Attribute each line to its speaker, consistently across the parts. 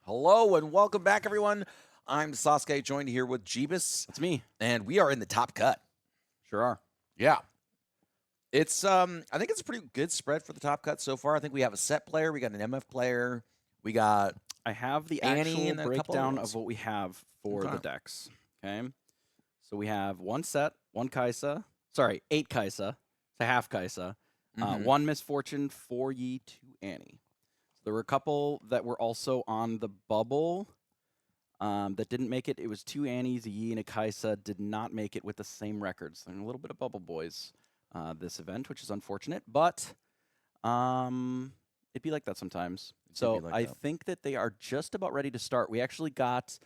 Speaker 1: Hello and welcome back, everyone. I'm Saucekay, joined here with Jebas,
Speaker 2: That's me.
Speaker 1: and we are in the top cut.
Speaker 2: Sure are.
Speaker 1: Yeah, it's I think it's a pretty good spread for the top cut so far. I think we have a set player, we got an MF player, we got
Speaker 2: I have the
Speaker 1: Annie
Speaker 2: actual
Speaker 1: and then a couple other
Speaker 2: breakdown
Speaker 1: ones.
Speaker 2: of what we have for
Speaker 1: Okay.
Speaker 2: the decks. Okay. So we have one set, one Kaiser. Sorry, 8 Kaiser to half Kaiser.
Speaker 1: Mhm.
Speaker 2: One Misfortune, 4 Yi, 2 Annie. So there were a couple that were also on the bubble that didn't make it. It was 2 Annies, a Yi, and a Kaiser. Did not make it with the same records. And a little bit of bubble boys this event, which is unfortunate. But it'd be like that sometimes. So
Speaker 1: like
Speaker 2: I
Speaker 1: that.
Speaker 2: think that they are just about ready to start. We actually got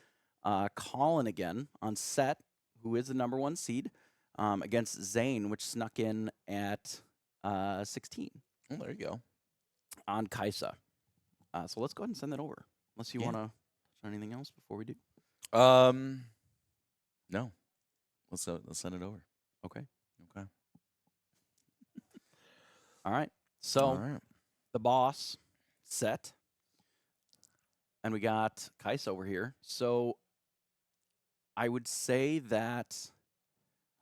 Speaker 2: Collin again on set, who is the #1 seed, against Zane, which snuck in at 16
Speaker 1: Oh, there you go.
Speaker 2: on Kaiser. So let's go ahead and send that over. Unless you
Speaker 1: Yeah.
Speaker 2: want to show anything else before we do.
Speaker 1: No. Let's send it over.
Speaker 2: Okay.
Speaker 1: Okay.
Speaker 2: All right. So
Speaker 1: All right.
Speaker 2: the boss set, and we got Kaiser over here. So I would say that.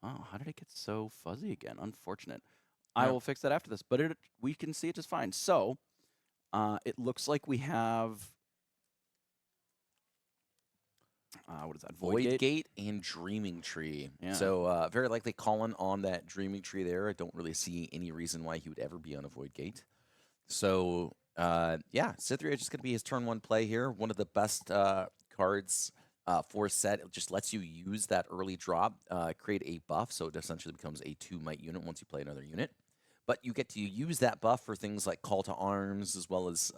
Speaker 2: Oh, how did it get so fuzzy again? Unfortunate. I
Speaker 1: Yeah.
Speaker 2: will fix that after this, but we can see it just fine. So it looks like we have. What is that?
Speaker 1: Void Gate and Dreaming Tree.
Speaker 2: Yeah.
Speaker 1: So very likely Collin on that Dreaming Tree there. I don't really see any reason why he would ever be on a Void Gate. So yeah, Cytherea is just going to be his turn 1 play here. One of the best cards for set. It just lets you use that early drop, create a buff, so it essentially becomes a 2 might unit once you play another unit. But you get to use that buff for things like Call to Arms, as well as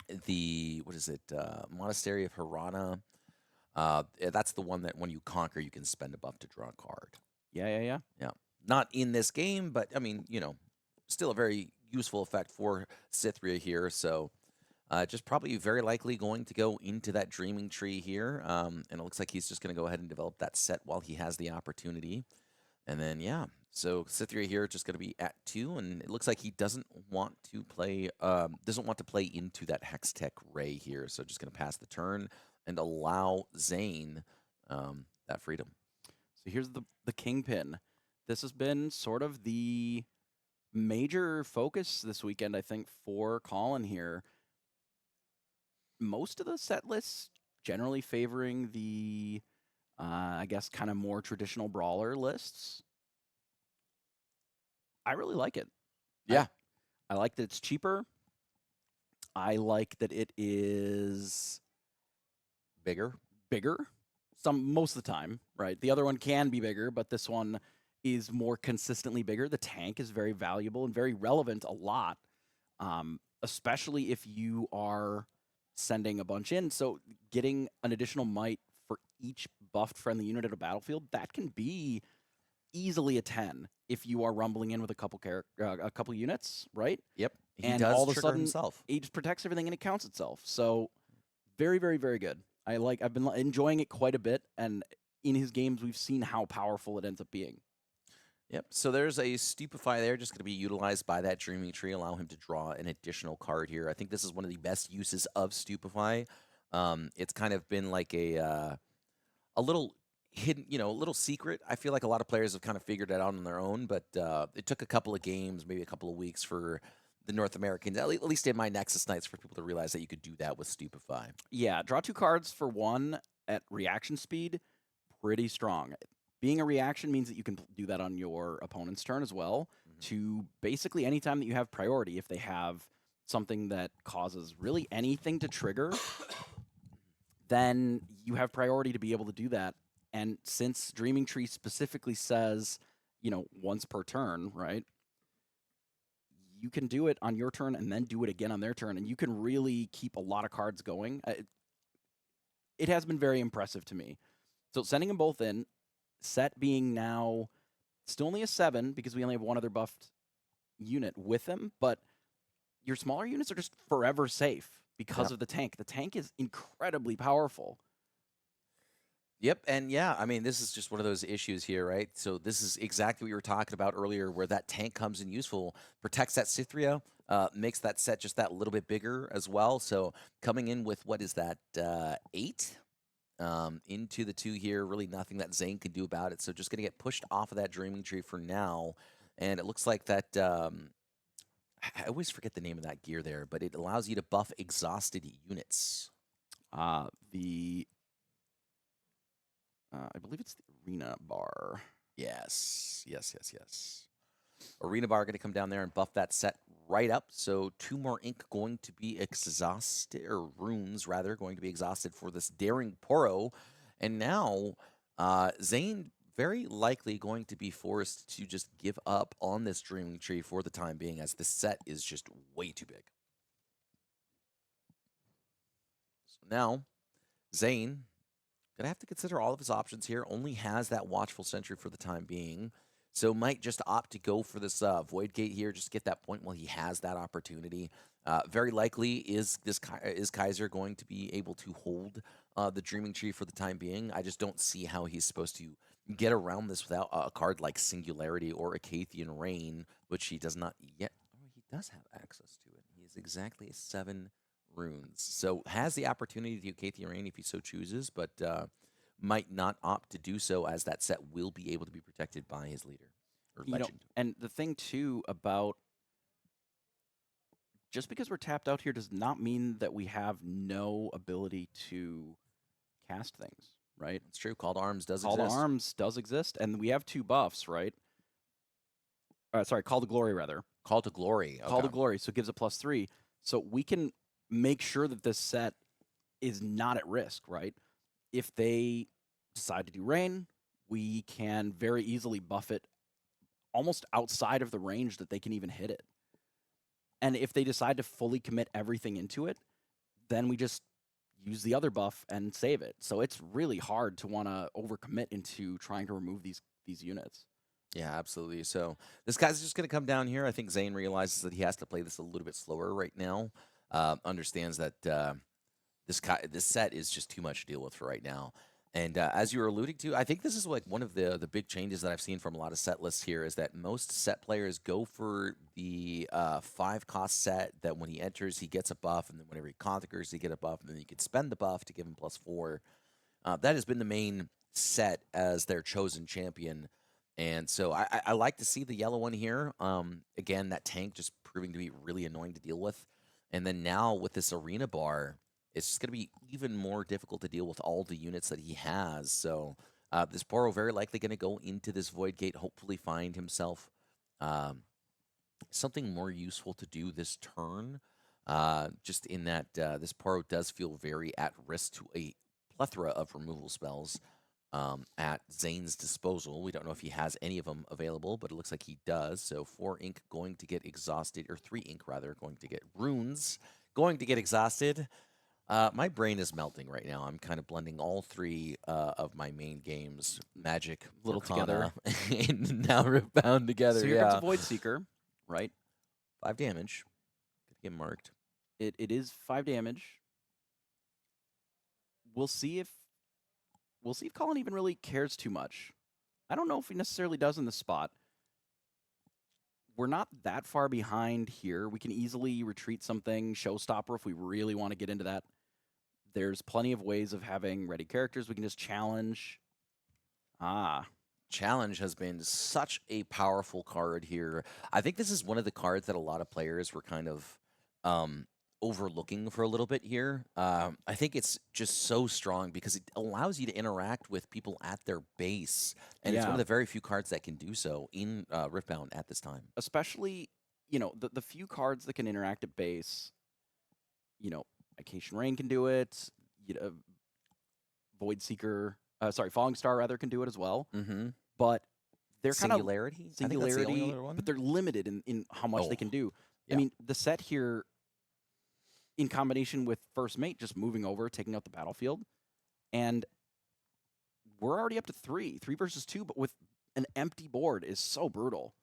Speaker 1: the, Monastery of Hirana. That's the one that when you conquer, you can spend a buff to draw a card.
Speaker 2: Yeah.
Speaker 1: Not in this game, but I mean, still a very useful effect for Cytherea here. So just probably very likely going to go into that Dreaming Tree here. And it looks like he's just going to go ahead and develop that set while he has the opportunity. And then, yeah, so Cytherea here just going to be at 2, and it looks like he doesn't want to play into that Hextech Ray here. So just going to pass the turn and allow Zane that freedom.
Speaker 2: So here's the Kingpin. This has been sort of the major focus this weekend, I think, for Collin here. Most of the set lists generally favoring the, I guess, kind of more traditional brawler lists. I really like it.
Speaker 1: Yeah.
Speaker 2: I like that it's cheaper. I like that it is
Speaker 1: Bigger.
Speaker 2: most of the time, right? The other one can be bigger, but this one is more consistently bigger. The tank is very valuable and very relevant a lot, especially if you are sending a bunch in. So getting an additional might for each buffed friendly unit at a battlefield, that can be easily a 10 if you are rumbling in with a couple units, right?
Speaker 1: Yep. He
Speaker 2: And
Speaker 1: does
Speaker 2: all of a
Speaker 1: trigger
Speaker 2: sudden,
Speaker 1: himself.
Speaker 2: He just protects everything and it counts itself. So very, very, very good. I've been enjoying it quite a bit, and in his games, we've seen how powerful it ends up being.
Speaker 1: Yep. So there's a Stupefy there, just going to be utilized by that Dreaming Tree, allow him to draw an additional card here. I think this is one of the best uses of Stupefy. It's kind of been like a little hidden, a little secret. I feel like a lot of players have kind of figured it out on their own, but it took a couple of games, maybe a couple of weeks for the North Americans, at least in my Nexus nights, for people to realize that you could do that with Stupefy.
Speaker 2: Yeah, draw 2 cards for 1 at reaction speed, pretty strong. Being a reaction means that you can do that on your opponent's turn as well, to basically any time that you have priority. If they have something that causes really anything to trigger, then you have priority to be able to do that. And since Dreaming Tree specifically says, once per turn, right? You can do it on your turn and then do it again on their turn, and you can really keep a lot of cards going. It has been very impressive to me. So sending them both in, set being now still only a 7 because we only have one other buffed unit with him, but your smaller units are just forever safe because of the tank. The tank is incredibly powerful.
Speaker 1: Yep, and yeah, I mean, this is just one of those issues here, right? So this is exactly what you were talking about earlier, where that tank comes in useful, protects that Cytherea, makes that set just that little bit bigger as well. So coming in with what is that 8 into the 2 here, really nothing that Zane can do about it. So just going to get pushed off of that Dreaming Tree for now. And it looks like that. I always forget the name of that gear there, but it allows you to buff exhausted units.
Speaker 2: The I believe it's the arena bar.
Speaker 1: Yes. Arena bar going to come down there and buff that set right up. So 2 more ink going to be exhausted, or runes rather, going to be exhausted for this Daring Poro. And now Zane very likely going to be forced to just give up on this Dreaming Tree for the time being, as the set is just way too big. So now Zane gonna have to consider all of his options here. Only has that Watchful Sentry for the time being, so might just opt to go for this Void Gate here, just get that point while he has that opportunity. Very likely is Kaiser going to be able to hold the Dreaming Tree for the time being. I just don't see how he's supposed to get around this without a card like Singularity or Acathian Rain, which he does not yet. Oh, he does have access to it. He is exactly 7 runes, so has the opportunity to do Acathian Rain if he so chooses, but might not opt to do so, as that set will be able to be protected by his leader or legend.
Speaker 2: And the thing too about just because we're tapped out here does not mean that we have no ability to cast things, right?
Speaker 1: It's true. Call to Arms does
Speaker 2: Call
Speaker 1: exist.
Speaker 2: to Arms does exist, and we have 2 buffs, right? Sorry, Call to Glory rather.
Speaker 1: Call to Glory.
Speaker 2: Call to Glory, so it gives a +3. So we can make sure that this set is not at risk, right? If they decide to do Rain, we can very easily buff it almost outside of the range that they can even hit it. And if they decide to fully commit everything into it, then we just use the other buff and save it. So it's really hard to want to overcommit into trying to remove these units.
Speaker 1: Yeah, absolutely. So this guy's just going to come down here. I think Zane realizes that he has to play this a little bit slower right now. Understands that this set is just too much to deal with for right now. And as you were alluding to, I think this is like one of the big changes that I've seen from a lot of set lists here, is that most set players go for the 5-cost set that when he enters, he gets a buff, and then whenever he conquers, he get a buff, and then you can spend the buff to give him +4. That has been the main set as their chosen champion. And so I like to see the yellow one here. Again, that tank just proving to be really annoying to deal with. And then now with this arena bar, it's just going to be even more difficult to deal with all the units that he has. So this Poro very likely going to go into this Void Gate, hopefully find himself something more useful to do this turn. Just in that this Poro does feel very at risk to a plethora of removal spells at Zane's disposal. We don't know if he has any of them available, but it looks like he does. So 4 ink going to get exhausted, or 3 ink rather, going to get runes, going to get exhausted. My brain is melting right now. I'm kind of blending all 3 of my main games, Magic,
Speaker 2: Little
Speaker 1: Arcana, and now Riftbound together.
Speaker 2: So here comes a Void Seeker, right?
Speaker 1: 5 damage. Could get marked.
Speaker 2: It is 5 damage. We'll see if Collin even really cares too much. I don't know if he necessarily does in this spot. We're not that far behind here. We can easily retreat something, Showstopper if we really want to get into that. There's plenty of ways of having ready characters. We can just challenge.
Speaker 1: Challenge has been such a powerful card here. I think this is one of the cards that a lot of players were kind of overlooking for a little bit here. I think it's just so strong because it allows you to interact with people at their base, and it's one of the very few cards that can do so in Riftbound at this time.
Speaker 2: Especially, the few cards that can interact at base, Acathian Rain can do it, Void Seeker, Falling Star rather can do it as well.
Speaker 1: Mm-hmm.
Speaker 2: But they're
Speaker 1: Singularity?
Speaker 2: Singularity, but they're limited in how much they can do. Yeah. I mean, the set here, in combination with First Mate just moving over, taking out the battlefield, and we're already up to 3 versus 2, but with an empty board is so brutal.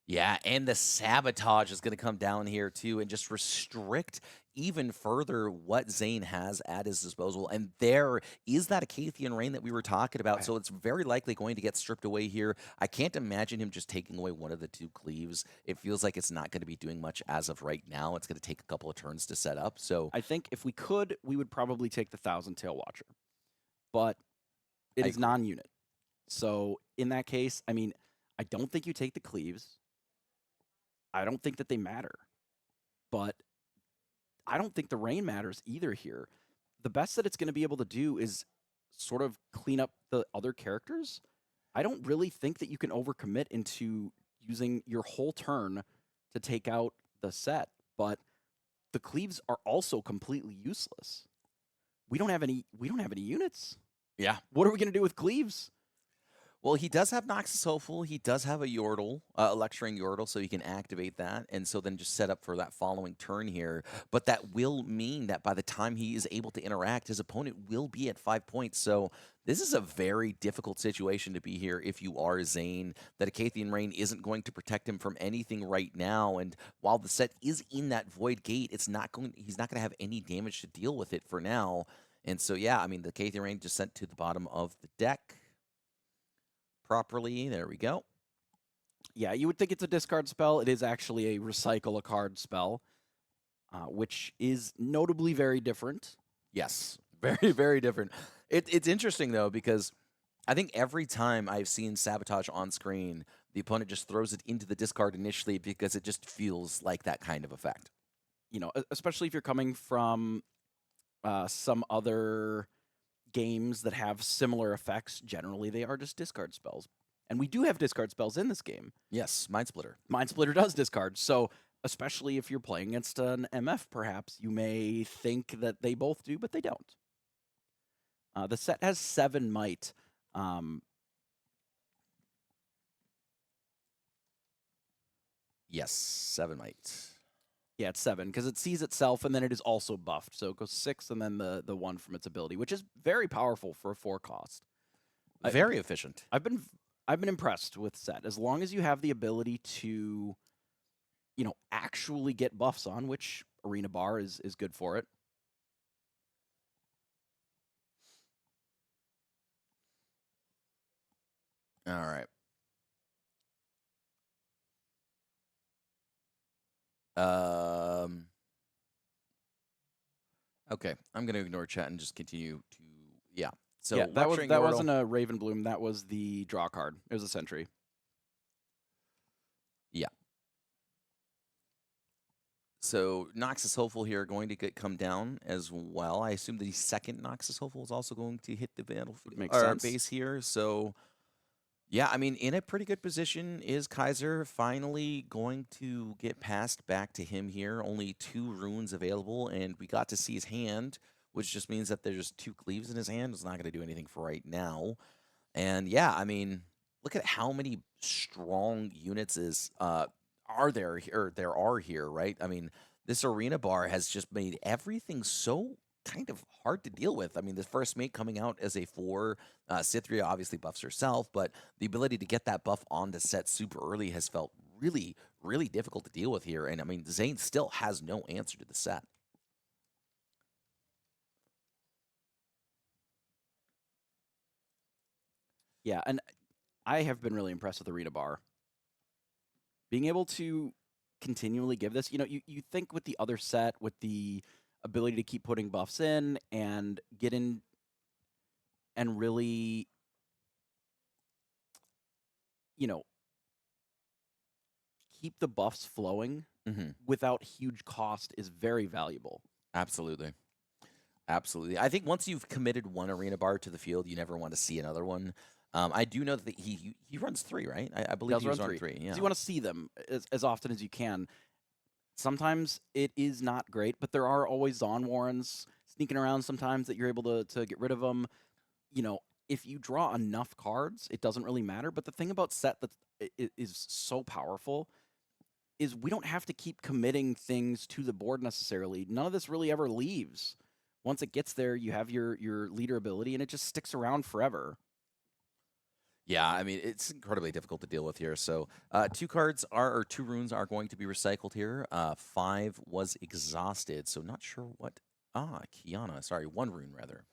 Speaker 1: Yeah, and the sabotage is going to come down here too and just restrict even further what Zane has at his disposal. And there is that Acathian Rain that we were talking about.
Speaker 2: I-
Speaker 1: So it's very likely going to get stripped away here. I can't imagine him just taking away one of the two cleaves. It feels like it's not going to be doing much as of right now. It's going to take a couple of turns to set up. So
Speaker 2: I think if we could, we would probably take the Thousand Tail Watcher, but it
Speaker 1: I
Speaker 2: is
Speaker 1: agree.
Speaker 2: non-unit. So in that case, I mean, I don't think you take the cleaves. I don't think that they matter, but I don't think the rain matters either here. The best that it's going to be able to do is sort of clean up the other characters. I don't really think that you can overcommit into using your whole turn to take out the set, but the cleaves are also completely useless. We don't have any units.
Speaker 1: Yeah.
Speaker 2: What are we going to do with cleaves?
Speaker 1: Well, he does have Noxus Hopeful. He does have a Yordle, a Lecturing Yordle, so he can activate that. And so then just set up for that following turn here. But that will mean that by the time he is able to interact, his opponent will be at 5 points. So this is a very difficult situation to be here if you are Zane. That Acathian Rain isn't going to protect him from anything right now. And while the set is in that Void Gate, he's not going to have any damage to deal with it for now. And so, yeah, I mean, the Acathian Rain just sent to the bottom of the deck properly. There we go.
Speaker 2: Yeah, you would think it's a discard spell. It is actually a recycle a card spell, which is notably very different.
Speaker 1: Yes, very, very different. It's interesting, though, because I think every time I've seen Sabotage on screen, the opponent just throws it into the discard initially because it just feels like that kind of effect.
Speaker 2: You know, especially if you're coming from some other games that have similar effects. Generally, they are just discard spells. And we do have discard spells in this game.
Speaker 1: Yes, Mind Splitter.
Speaker 2: Mind Splitter does discard. So, especially if you're playing against an MF, perhaps, you may think that they both do, but they don't. The set has 7 might.
Speaker 1: Yes, 7 might.
Speaker 2: Yeah, it's 7 because it sees itself and then it is also buffed. So it goes 6 and then the 1 from its ability, which is very powerful for a 4 cost.
Speaker 1: Very efficient.
Speaker 2: I've been impressed with set. As long as you have the ability to, you know, actually get buffs on, which Arena Bar is good for it.
Speaker 1: All right. Okay, I'm going to ignore chat and just continue to, yeah. So
Speaker 2: yeah, that
Speaker 1: Lecturing
Speaker 2: wasn't
Speaker 1: Yordle-
Speaker 2: a Raven Bloom. That was the draw card. It was a Sentry.
Speaker 1: Yeah. So Noxus Hopeful here going to come down as well. I assume the second Noxus Hopeful is also going to hit the battlefield
Speaker 2: Makes sense.
Speaker 1: base here. So yeah, I mean, in a pretty good position is Kaiser finally going to get passed back to him here. Only 2 runes available, and we got to see his hand, which just means that there's 2 cleaves in his hand. It's not going to do anything for right now. And yeah, I mean, look at how many strong units are there here, right? I mean, this Arena Bar has just made everything so kind of hard to deal with. I mean, the first mate coming out as a 4, Cythria obviously buffs herself, but the ability to get that buff on the set super early has felt really, really difficult to deal with here. And I mean, Zane still has no answer to the set.
Speaker 2: Yeah, and I have been really impressed with Arena Bar. Being able to continually give this, you know, you think with the other set, with the ability to keep putting buffs in and get in and really, you know, keep the buffs flowing without huge cost is very valuable.
Speaker 1: Absolutely. Absolutely. I think once you've committed one Arena Bar to the field, you never want to see another one. I do know that he runs 3, right? I believe
Speaker 2: Does
Speaker 1: he was
Speaker 2: run
Speaker 1: on
Speaker 2: 3.
Speaker 1: 3. Yeah.
Speaker 2: So you want to see them as often as you can. Sometimes it is not great, but there are always Zon Warrens sneaking around sometimes that you're able to get rid of them. You know, if you draw enough cards, it doesn't really matter. But the thing about set that is so powerful is we don't have to keep committing things to the board necessarily. None of this really ever leaves. Once it gets there, you have your leader ability, and it just sticks around forever.
Speaker 1: Yeah, I mean, it's incredibly difficult to deal with here. So, two runes are going to be recycled here. 5 was exhausted, so not sure what. Kiana, sorry, 1 rune rather.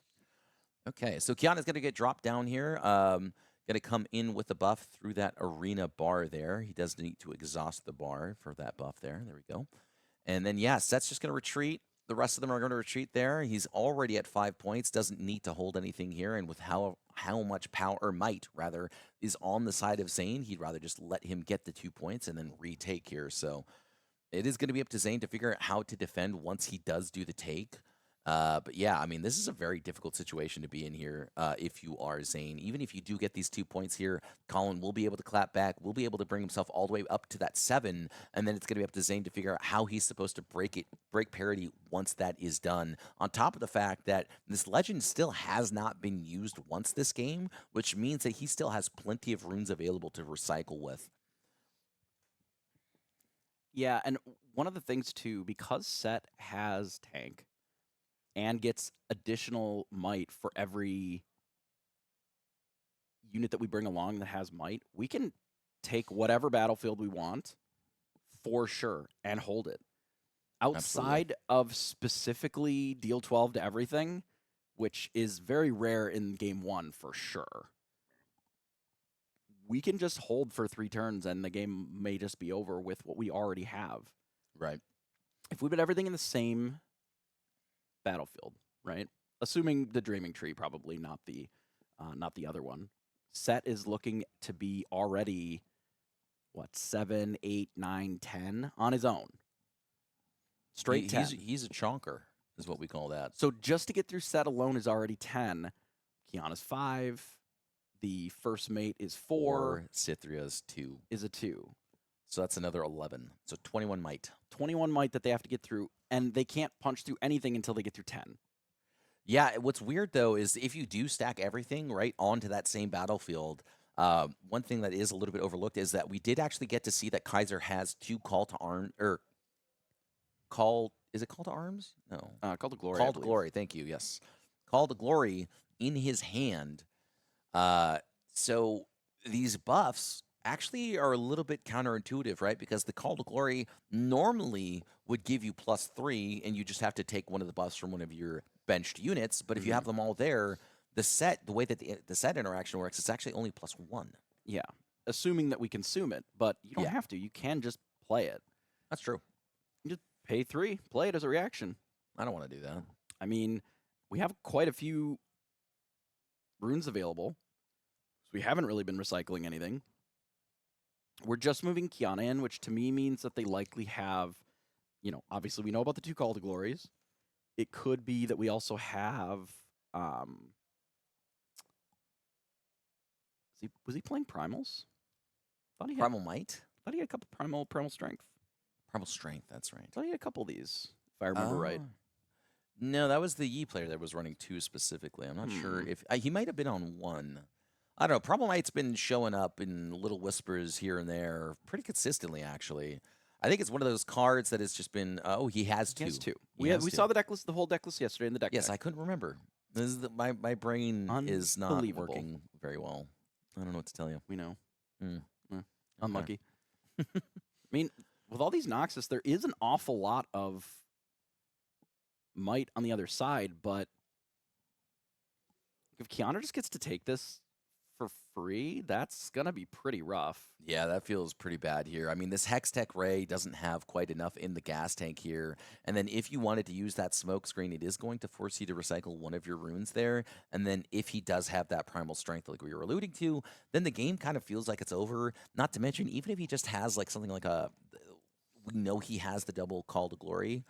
Speaker 1: Okay, so Kiana's going to get dropped down here. Going to come in with the buff through that arena bar there. He does need to exhaust the bar for that buff there. There we go. And then, yeah, Set's just going to retreat. The rest of them are going to retreat there. He's already at 5 points, doesn't need to hold anything here. And with how much power, or might rather, is on the side of Zane, he'd rather just let him get the 2 points and then retake here. So it is going to be up to Zane to figure out how to defend once he does do the take. But yeah, I mean, this is a very difficult situation to be in here if you are Zane. Even if you do get these 2 points here, Collin will be able to clap back, will be able to bring himself all the way up to that 7, and then it's going to be up to Zane to figure out how he's supposed to break parity once that is done. On top of the fact that this legend still has not been used once this game, which means that he still has plenty of runes available to recycle with.
Speaker 2: Yeah, and one of the things too, because Set has tank and gets additional might for every unit that we bring along that has might, we can take whatever battlefield we want for sure and hold it. Outside of specifically deal 12 to everything, which is very rare in game 1 for sure, we can just hold for 3 turns and the game may just be over with what we already have.
Speaker 1: Right.
Speaker 2: If we put everything in the same battlefield, right? Assuming the Dreaming Tree, probably not the other one. Set is looking to be already, 7, 8, 9, 10 on his own. Straight 10.
Speaker 1: He's a chonker, is what we call that.
Speaker 2: So just to get through Set alone is already 10. Kiana's 5. The first mate is 4.
Speaker 1: Cythria's 2.
Speaker 2: Is a 2.
Speaker 1: So that's another 11. So 21 might.
Speaker 2: 21 might that they have to get through, and they can't punch through anything until they get through 10.
Speaker 1: Yeah, what's weird, though, is if you do stack everything right onto that same battlefield, one thing that is a little bit overlooked is that we did actually get to see that Kaiser has 2 call to arm, or is it call to arms? No.
Speaker 2: Call to Glory.
Speaker 1: Call to Glory, thank you, yes. Call to Glory in his hand. So these buffs actually are a little bit counterintuitive, right? Because the Call to Glory normally would give you +3, and you just have to take one of the buffs from one of your benched units. But if you have them all there, the way that the set interaction works, it's actually only +1.
Speaker 2: Yeah, assuming that we consume it, but you don't have to. You can just play it.
Speaker 1: That's true.
Speaker 2: You just pay 3, play it as a reaction.
Speaker 1: I don't want to do that.
Speaker 2: I mean, we have quite a few runes available, so we haven't really been recycling anything. We're just moving Kiana in, which to me means that they likely have, obviously we know about the 2 Call to Glories. It could be that we also have, was he playing Primals?
Speaker 1: Primal Might?
Speaker 2: Thought he had a couple Primal Strength.
Speaker 1: Primal Strength, that's right.
Speaker 2: Thought he had a couple of these, if I remember right.
Speaker 1: No, that was the Yi player that was running 2 specifically. I'm not sure if he might have been on 1. I don't know. Primal Might's been showing up in little whispers here and there pretty consistently, actually. I think it's one of those cards that has just been. He has 2.
Speaker 2: He has 2. We saw the decklist, the whole decklist yesterday in the deck.
Speaker 1: Yes, I couldn't remember. This is my brain is not working very well. I don't know what to tell you.
Speaker 2: We know. Unlucky. I mean, with all these Noxus, there is an awful lot of might on the other side, but if Kiana just gets to take this for free, that's going to be pretty rough.
Speaker 1: Yeah, that feels pretty bad here. I mean, this Hextech Ray doesn't have quite enough in the gas tank here. And then if you wanted to use that smoke screen, it is going to force you to recycle one of your runes there. And then if he does have that primal strength like we were alluding to, then the game kind of feels like it's over. Not to mention, even if he just has like something like we know he has the double Call to Glory.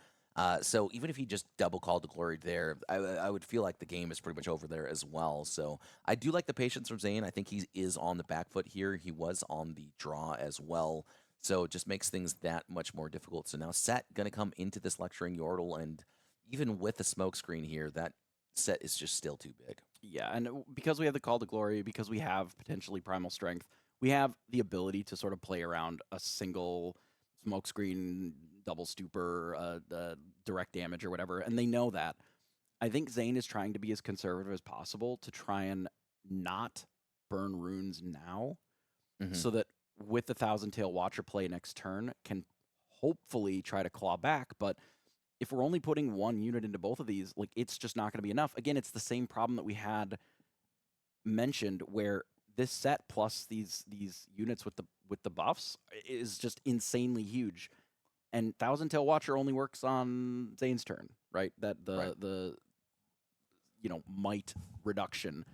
Speaker 1: So even if he just double Called to Glory there, I would feel like the game is pretty much over there as well. So I do like the patience from Zane. I think he is on the back foot here. He was on the draw as well. So it just makes things that much more difficult. So now Set going to come into this lecturing Yordle, and even with the smoke screen here, that Set is just still too big.
Speaker 2: Yeah, and because we have the Call to Glory, because we have potentially Primal Strength, we have the ability to sort of play around a single smokescreen, double stupor, direct damage or whatever, and they know that. I think Zane is trying to be as conservative as possible to try and not burn runes now,
Speaker 1: Mhm.
Speaker 2: so that with the Thousand Tail Watcher play next turn, can hopefully try to claw back. But if we're only putting one unit into both of these, like, it's just not going to be enough. Again, it's the same problem that we had mentioned, where this set plus these units with the buffs is just insanely huge. And Thousand Tail Watcher only works on Zane's turn, right? That the might reduction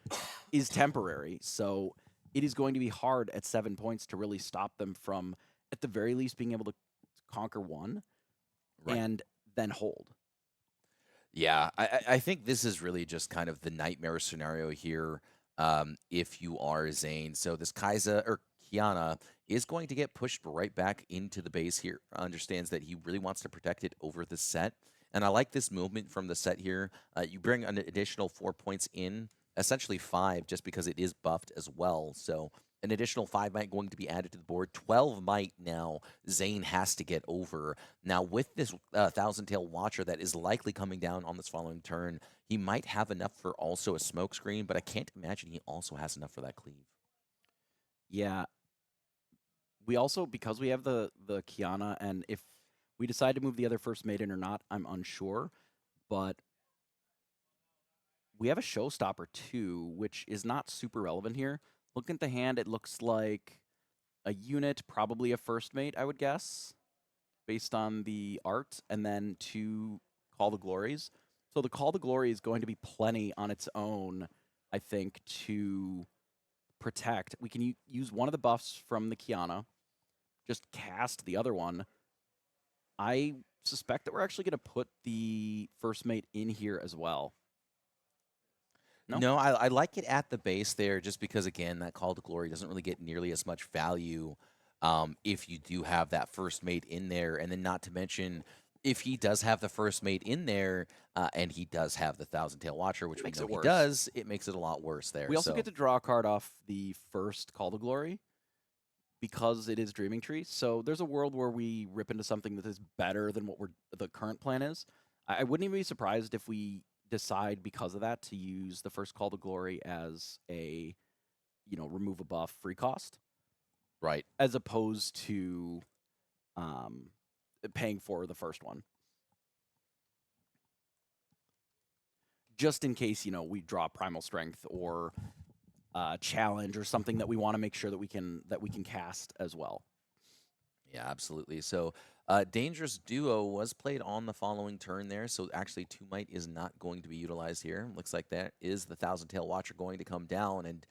Speaker 2: is temporary. So it is going to be hard at 7 points to really stop them from, at the very least, being able to conquer one
Speaker 1: Right.
Speaker 2: and then hold.
Speaker 1: Yeah, I think this is really just kind of the nightmare scenario here. If you are Zane, so this Kaiser or Kiana is going to get pushed right back into the base here. Understands that he really wants to protect it over the set, and I like this movement from the set here. You bring an additional 4 points in, essentially 5, just because it is buffed as well. So an additional 5 might going to be added to the board. 12 might now Zane has to get over. Now, with this Thousand Tail Watcher that is likely coming down on this following turn, he might have enough for also a smoke screen, but I can't imagine he also has enough for that cleave.
Speaker 2: Yeah. We also, because we have the Kiana, and if we decide to move the other First Maiden or not, I'm unsure. But we have a Showstopper too, which is not super relevant here. Looking at the hand, it looks like a unit, probably a First Mate, I would guess, based on the art, and then 2 Call the Glories. So the Call the Glory is going to be plenty on its own, I think, to protect. We can use one of the buffs from the Kiana, just cast the other one. I suspect that we're actually going to put the First Mate in here as well. No?
Speaker 1: No, I like it at the base there just because, again, that Call to Glory doesn't really get nearly as much value if you do have that First Mate in there. And then not to mention, if he does have the First Mate in there and he does have the Thousand Tail Watcher, which we
Speaker 2: makes
Speaker 1: know
Speaker 2: it
Speaker 1: he
Speaker 2: worse.
Speaker 1: does, it makes it a lot worse there.
Speaker 2: We also get to draw a card off the first Call to Glory because it is Dreaming Tree. So there's a world where we rip into something that is better than what the current plan is. I wouldn't even be surprised if we decide because of that to use the first Call to Glory as a, remove a buff free cost.
Speaker 1: Right.
Speaker 2: As opposed to paying for the first one. Just in case, we draw Primal Strength or challenge or something that we want to make sure that we can cast as well.
Speaker 1: Yeah, absolutely. So Dangerous Duo was played on the following turn there, so actually 2 Might is not going to be utilized here. Looks like that is the Thousand Tail Watcher going to come down, and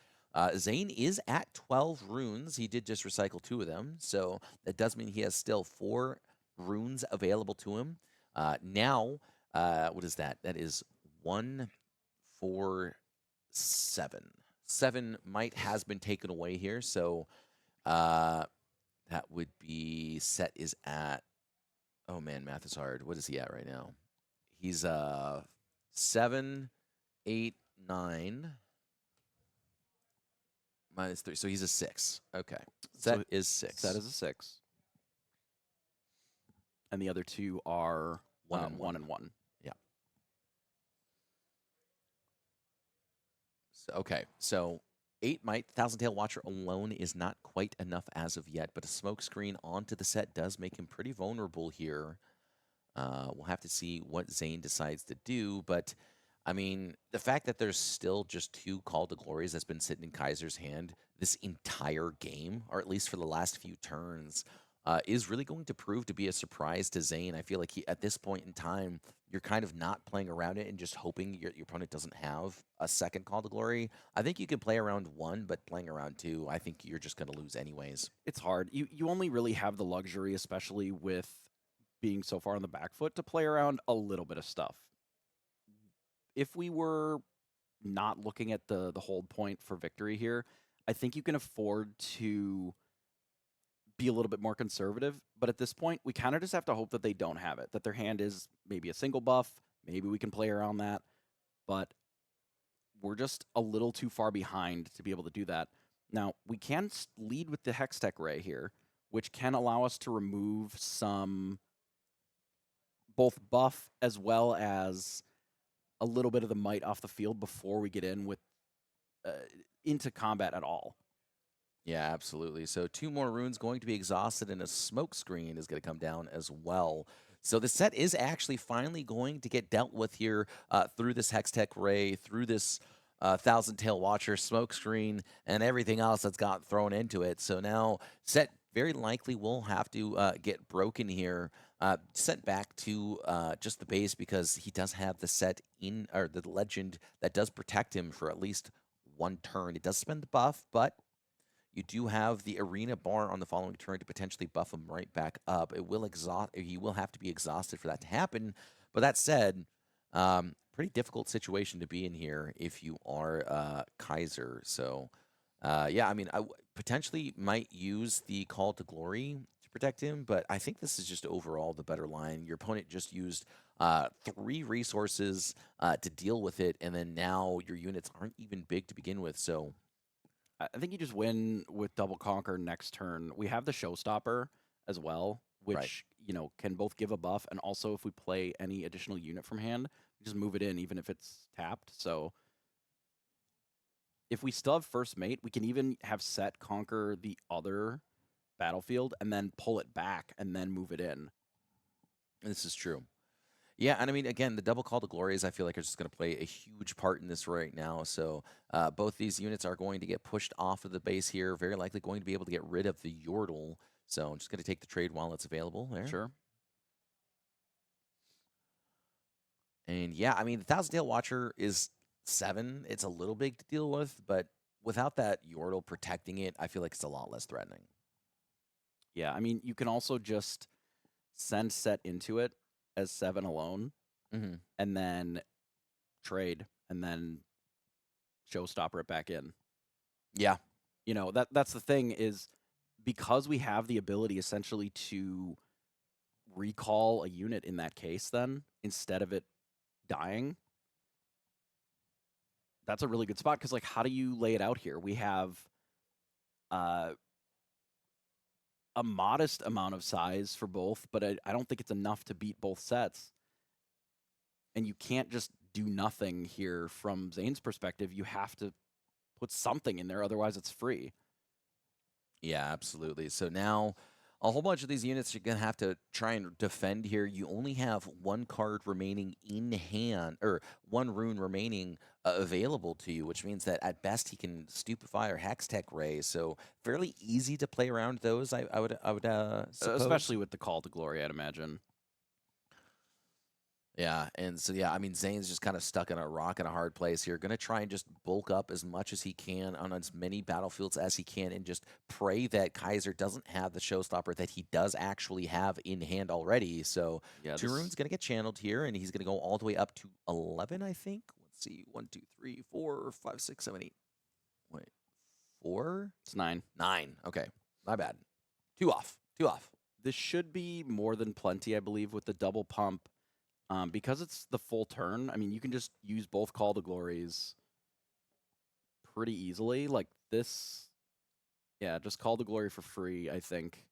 Speaker 1: Zane is at 12 runes. He did just recycle 2 of them, so that does mean he has still 4 runes available to him. Now, what is that? That is 1, 4, 7. 7 Might has been taken away here, so that would be set is at, oh man, math is hard. What is he at right now? He's 7, 8, 9 minus 3. So he's a 6. Okay. Set is 6.
Speaker 2: Set is a 6. And the other 2 are
Speaker 1: 1 and 1.
Speaker 2: 1 and 1.
Speaker 1: Yeah. So, okay. So 8 Might, Thousand Tail Watcher alone is not quite enough as of yet, but a smoke screen onto the set does make him pretty vulnerable here. We'll have to see what Zane decides to do, but I mean, the fact that there's still just 2 Call to Glories that's been sitting in Kaiser's hand this entire game, or at least for the last few turns, is really going to prove to be a surprise to Zane. I feel like at this point in time, you're kind of not playing around it and just hoping your opponent doesn't have a second Call to Glory. I think you can play around 1, but playing around 2, I think you're just going to lose anyways.
Speaker 2: It's hard. You only really have the luxury, especially with being so far on the back foot, to play around a little bit of stuff. If we were not looking at the hold point for victory here, I think you can afford to be a little bit more conservative. But at this point, we kind of just have to hope that they don't have it, that their hand is maybe a single buff. Maybe we can play around that. But we're just a little too far behind to be able to do that. Now, we can lead with the Hextech Ray here, which can allow us to remove some both buff as well as a little bit of the might off the field before we get in with into combat at all.
Speaker 1: Yeah, absolutely. So 2 more runes going to be exhausted, and a smoke screen is going to come down as well. So the set is actually finally going to get dealt with here through this Hextech Ray, through this Thousand Tail Watcher smoke screen, and everything else that's got thrown into it. So now set very likely will have to get broken here, sent back to just the base, because he does have the set in, or the legend that does protect him for at least 1 turn. It does spend the buff, but you do have the arena bar on the following turn to potentially buff him right back up. It will exhaust. He will have to be exhausted for that to happen. But that said, pretty difficult situation to be in here if you are Kaiser. So, yeah, I mean, potentially might use the Call to Glory to protect him, but I think this is just overall the better line. Your opponent just used 3 resources to deal with it, and then now your units aren't even big to begin with. So
Speaker 2: I think you just win with Double Conquer next turn. We have the Showstopper as well, which
Speaker 1: Right.
Speaker 2: can both give a buff, and also if we play any additional unit from hand, we just move it in even if it's tapped. So if we still have first mate, we can even have set conquer the other battlefield and then pull it back and then move it in.
Speaker 1: this is true. Yeah, and I mean, again, the double call to glories, I feel like are just going to play a huge part in this right now. So both these units are going to get pushed off of the base here, very likely going to be able to get rid of the Yordle. So I'm just going to take the trade while it's available there.
Speaker 2: Sure.
Speaker 1: And yeah, I mean, the Thousand Tail Watcher is 7. It's a little big to deal with, but without that Yordle protecting it, I feel like it's a lot less threatening.
Speaker 2: Yeah, I mean, you can also just send set into it as 7 alone,
Speaker 1: Mm-hmm.
Speaker 2: and then trade, and then Showstopper it back in.
Speaker 1: Yeah.
Speaker 2: That's the thing is, because we have the ability essentially to recall a unit in that case, then instead of it dying, that's a really good spot. Because how do you lay it out here? We have a modest amount of size for both, but I don't think it's enough to beat both sets. And you can't just do nothing here from Zane's perspective. You have to put something in there, otherwise it's free.
Speaker 1: Yeah, absolutely. So now a whole bunch of these units you're going to have to try and defend here. You only have 1 card remaining in hand, or 1 rune remaining available to you, which means that at best he can Stupefy or Hextech Ray. So fairly easy to play around those, I would suppose.
Speaker 2: Especially with the Call to Glory, I'd imagine.
Speaker 1: Yeah, and so yeah, I mean Zane's just kind of stuck in a rock and a hard place here. Going to try and just bulk up as much as he can on as many battlefields as he can, and just pray that Kaiser doesn't have the showstopper that he does actually have in hand already. So
Speaker 2: Yeah,
Speaker 1: 2 runes going to get channeled here, and he's going to go all the way up to 11, I think. Let's see, 1, 2, 3, 4, 5, 6, 7, 8. Wait, 4?
Speaker 2: it's 9.
Speaker 1: 9. Okay, my bad. 2 off. 2 off.
Speaker 2: This should be more than plenty, I believe, with the double pump. Because it's the full turn, I mean, you can just use both Call to Glories pretty easily. Like this, yeah, just Call to Glory for free, I think.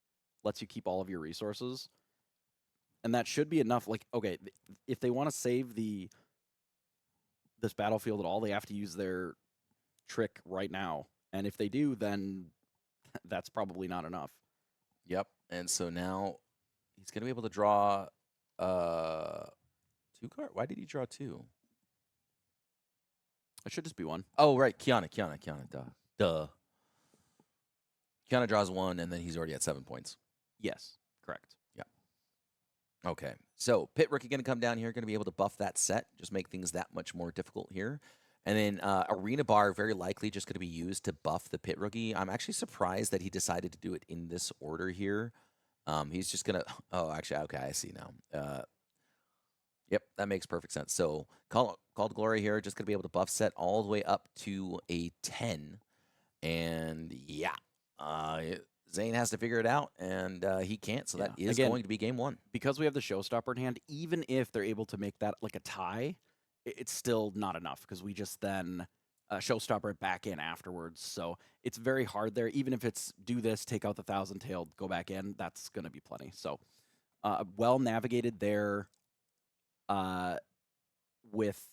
Speaker 2: Lets you keep all of your resources. And that should be enough. Like, okay, if they want to save this battlefield at all, they have to use their trick right now. And if they do, then that's probably not enough.
Speaker 1: Yep. And so now he's going to be able to draw 2 cards. Why did he draw 2?
Speaker 2: It should just be 1.
Speaker 1: Oh, right. Kiana. Duh. Kiana draws 1, and then he's already at 7 points.
Speaker 2: Yes, correct.
Speaker 1: Yeah. Okay. So Pit Rookie going to come down here, going to be able to buff that set, just make things that much more difficult here. And then Arena Bar very likely just going to be used to buff the Pit Rookie. I'm actually surprised that he decided to do it in this order here. He's just going to... Oh, actually, okay, I see now. Yep, that makes perfect sense. So Call to Glory here, just going to be able to buff set all the way up to a 10. And yeah, Zane has to figure it out, and he can't. So that is going to be game 1.
Speaker 2: Because we have the showstopper in hand, even if they're able to make that like a tie, it's still not enough because we just then showstopper it back in afterwards. So it's very hard there. Even if it's do this, take out the thousand-tailed, go back in, that's going to be plenty. So well navigated there with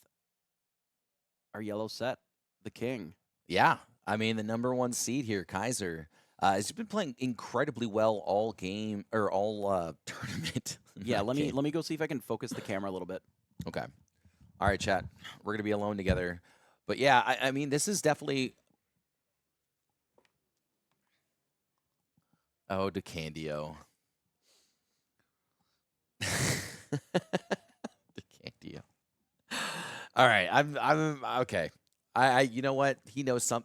Speaker 2: our yellow set, the king.
Speaker 1: Yeah, I mean the number one seed here, Kaiser, has been playing incredibly well all game or all tournament.
Speaker 2: Yeah,
Speaker 1: Not game.
Speaker 2: let me go see if I can focus the camera a little bit.
Speaker 1: Okay. All right, chat. We're gonna be alone together, but yeah, I mean this is definitely. Oh, DeCandio. DeCandio. All right, I'm okay. You know what? He knows some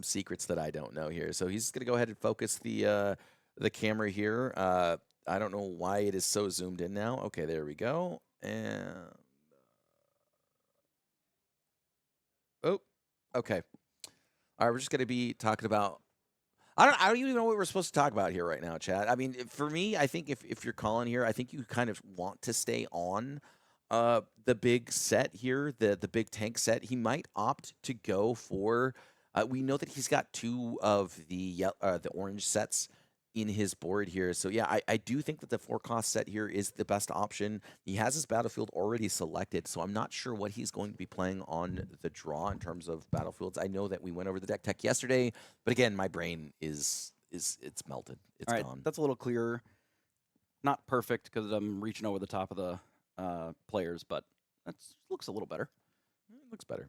Speaker 1: secrets that I don't know here. So he's gonna go ahead and focus the camera here. I don't know why it is so zoomed in now. Okay, there we go. And oh, okay. All right, we're just gonna be talking about. I don't even know what we're supposed to talk about here right now, Chad. I mean, for me, I think if you're calling here, I think you kind of want to stay on the big set here, the big tank set. He might opt to go for we know that he's got two of the orange sets in his board here. So yeah, I do think that the 4-cost set here is the best option. He has his battlefield already selected, so I'm not sure what he's going to be playing on the draw in terms of battlefields. I know that we went over the deck tech yesterday, but again, my brain is it's melted. It's
Speaker 2: All right,
Speaker 1: gone.
Speaker 2: that's a little clearer. Not perfect because I'm reaching over the top of the players, but that looks a little better.
Speaker 1: It looks better.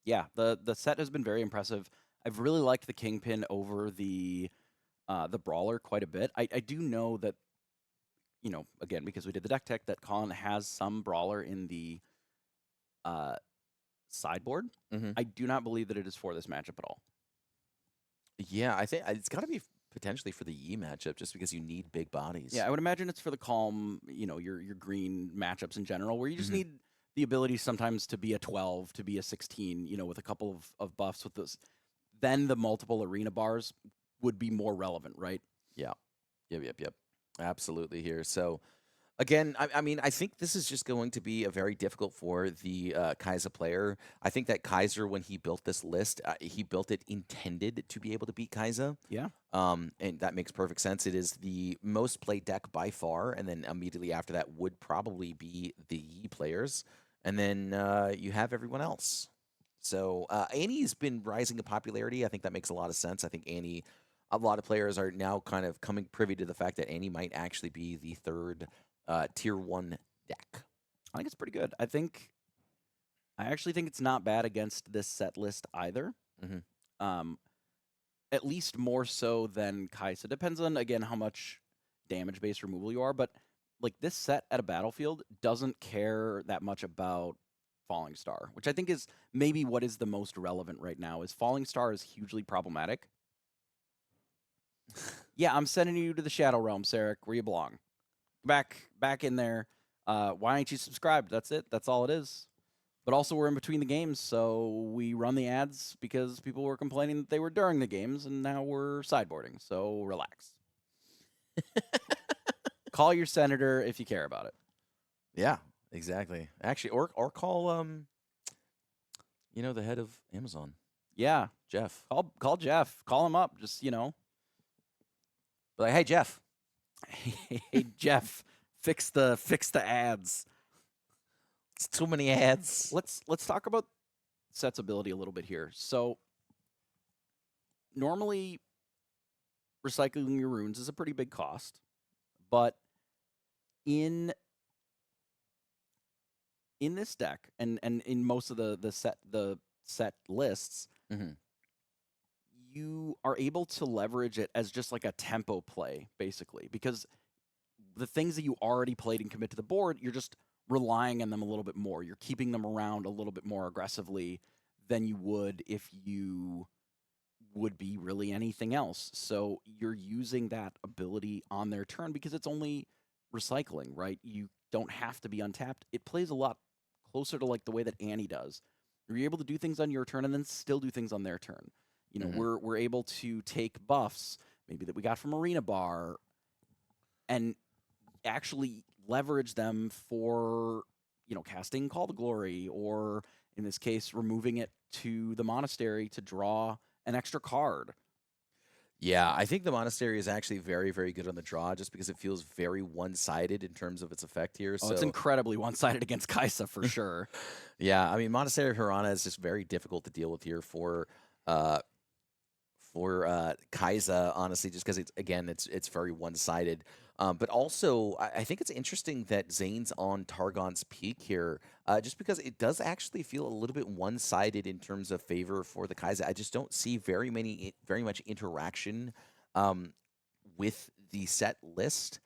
Speaker 2: Yeah, the set has been very impressive. I've really liked the Kingpin over the Brawler quite a bit. I do know that, you know, again, because we did the deck tech, that Collin has some Brawler in the sideboard.
Speaker 1: Mhm.
Speaker 2: I do not believe that it is for this matchup at all.
Speaker 1: Yeah, I think it's got to be potentially for the Yi matchup, just because you need big bodies.
Speaker 2: Yeah, I would imagine it's for the calm, you know, your green matchups in general, where you just
Speaker 1: Mhm.
Speaker 2: need the ability sometimes to be a 12, to be a 16, you know, with a couple of buffs with those. Then the multiple arena bars would be more relevant, right?
Speaker 1: Yeah. Yep. Absolutely here. So again, I mean, I think this is just going to be a very difficult for the Kaiser player. I think that Kaiser, when he built this list, he built it intended to be able to beat Kaiser.
Speaker 2: Yeah.
Speaker 1: And that makes perfect sense. It is the most played deck by far, and then immediately after that would probably be the Yi players, and then you have everyone else. So Annie's been rising in popularity. I think that makes a lot of sense. I think Annie, a lot of players are now kind of coming privy to the fact that Annie might actually be the third tier 1 deck.
Speaker 2: I think it's pretty good. I actually think it's not bad against this set list either.
Speaker 1: Mhm.
Speaker 2: At least more so than Kaiser. Depends on, again, how much damage based removal you are, but like this set at a battlefield doesn't care that much about Falling Star, which I think is maybe what is the most relevant right now. Is Falling Star is hugely problematic. Yeah, I'm sending you to the Shadow Realm, Sarek, where you belong. Back in there. Why aren't you subscribed? That's it. That's all it is. But also, we're in between the games, so we run the ads because people were complaining that they were during the games, and now we're sideboarding. So relax. Call your senator if you care about it.
Speaker 1: Yeah, exactly. Actually, or call you know, the head of Amazon,
Speaker 2: Yeah,
Speaker 1: Jeff.
Speaker 2: call Jeff. Call him up. Just, you know,
Speaker 1: But like, hey Jeff,
Speaker 2: hey Jeff, fix the ads.
Speaker 1: it's too many ads.
Speaker 2: Let's talk about set's ability a little bit here. So normally recycling your runes is a pretty big cost, but in this deck and in most of the set lists,
Speaker 1: Mhm.
Speaker 2: you are able to leverage it as just like a tempo play, basically, because the things that you already played and commit to the board, you're just relying on them a little bit more. You're keeping them around a little bit more aggressively than you would if you would be really anything else. So you're using that ability on their turn because it's only recycling, right? You don't have to be untapped. It plays a lot closer to like the way that Annie does. You're able to do things on your turn and then still do things on their turn. You know,
Speaker 1: Mhm.
Speaker 2: we're able to take buffs maybe that we got from Arena Bar and actually leverage them for, you know, casting Call to Glory, or in this case, removing it to the monastery to draw an extra card.
Speaker 1: Yeah, I think the Monastery is actually very, very good on the draw just because it feels very one-sided in terms of its effect here.
Speaker 2: Oh, it's
Speaker 1: So,
Speaker 2: incredibly one-sided against Kaiser for sure.
Speaker 1: yeah, I mean, Monastery of Hirana is just very difficult to deal with here uh, for Kaiser, honestly, just because it's very one-sided. But also, I think it's interesting that Zane's on Targon's Peak here, just because it does actually feel a little bit one-sided in terms of favor for the Kaiser. I just don't see very much interaction um, with the set list.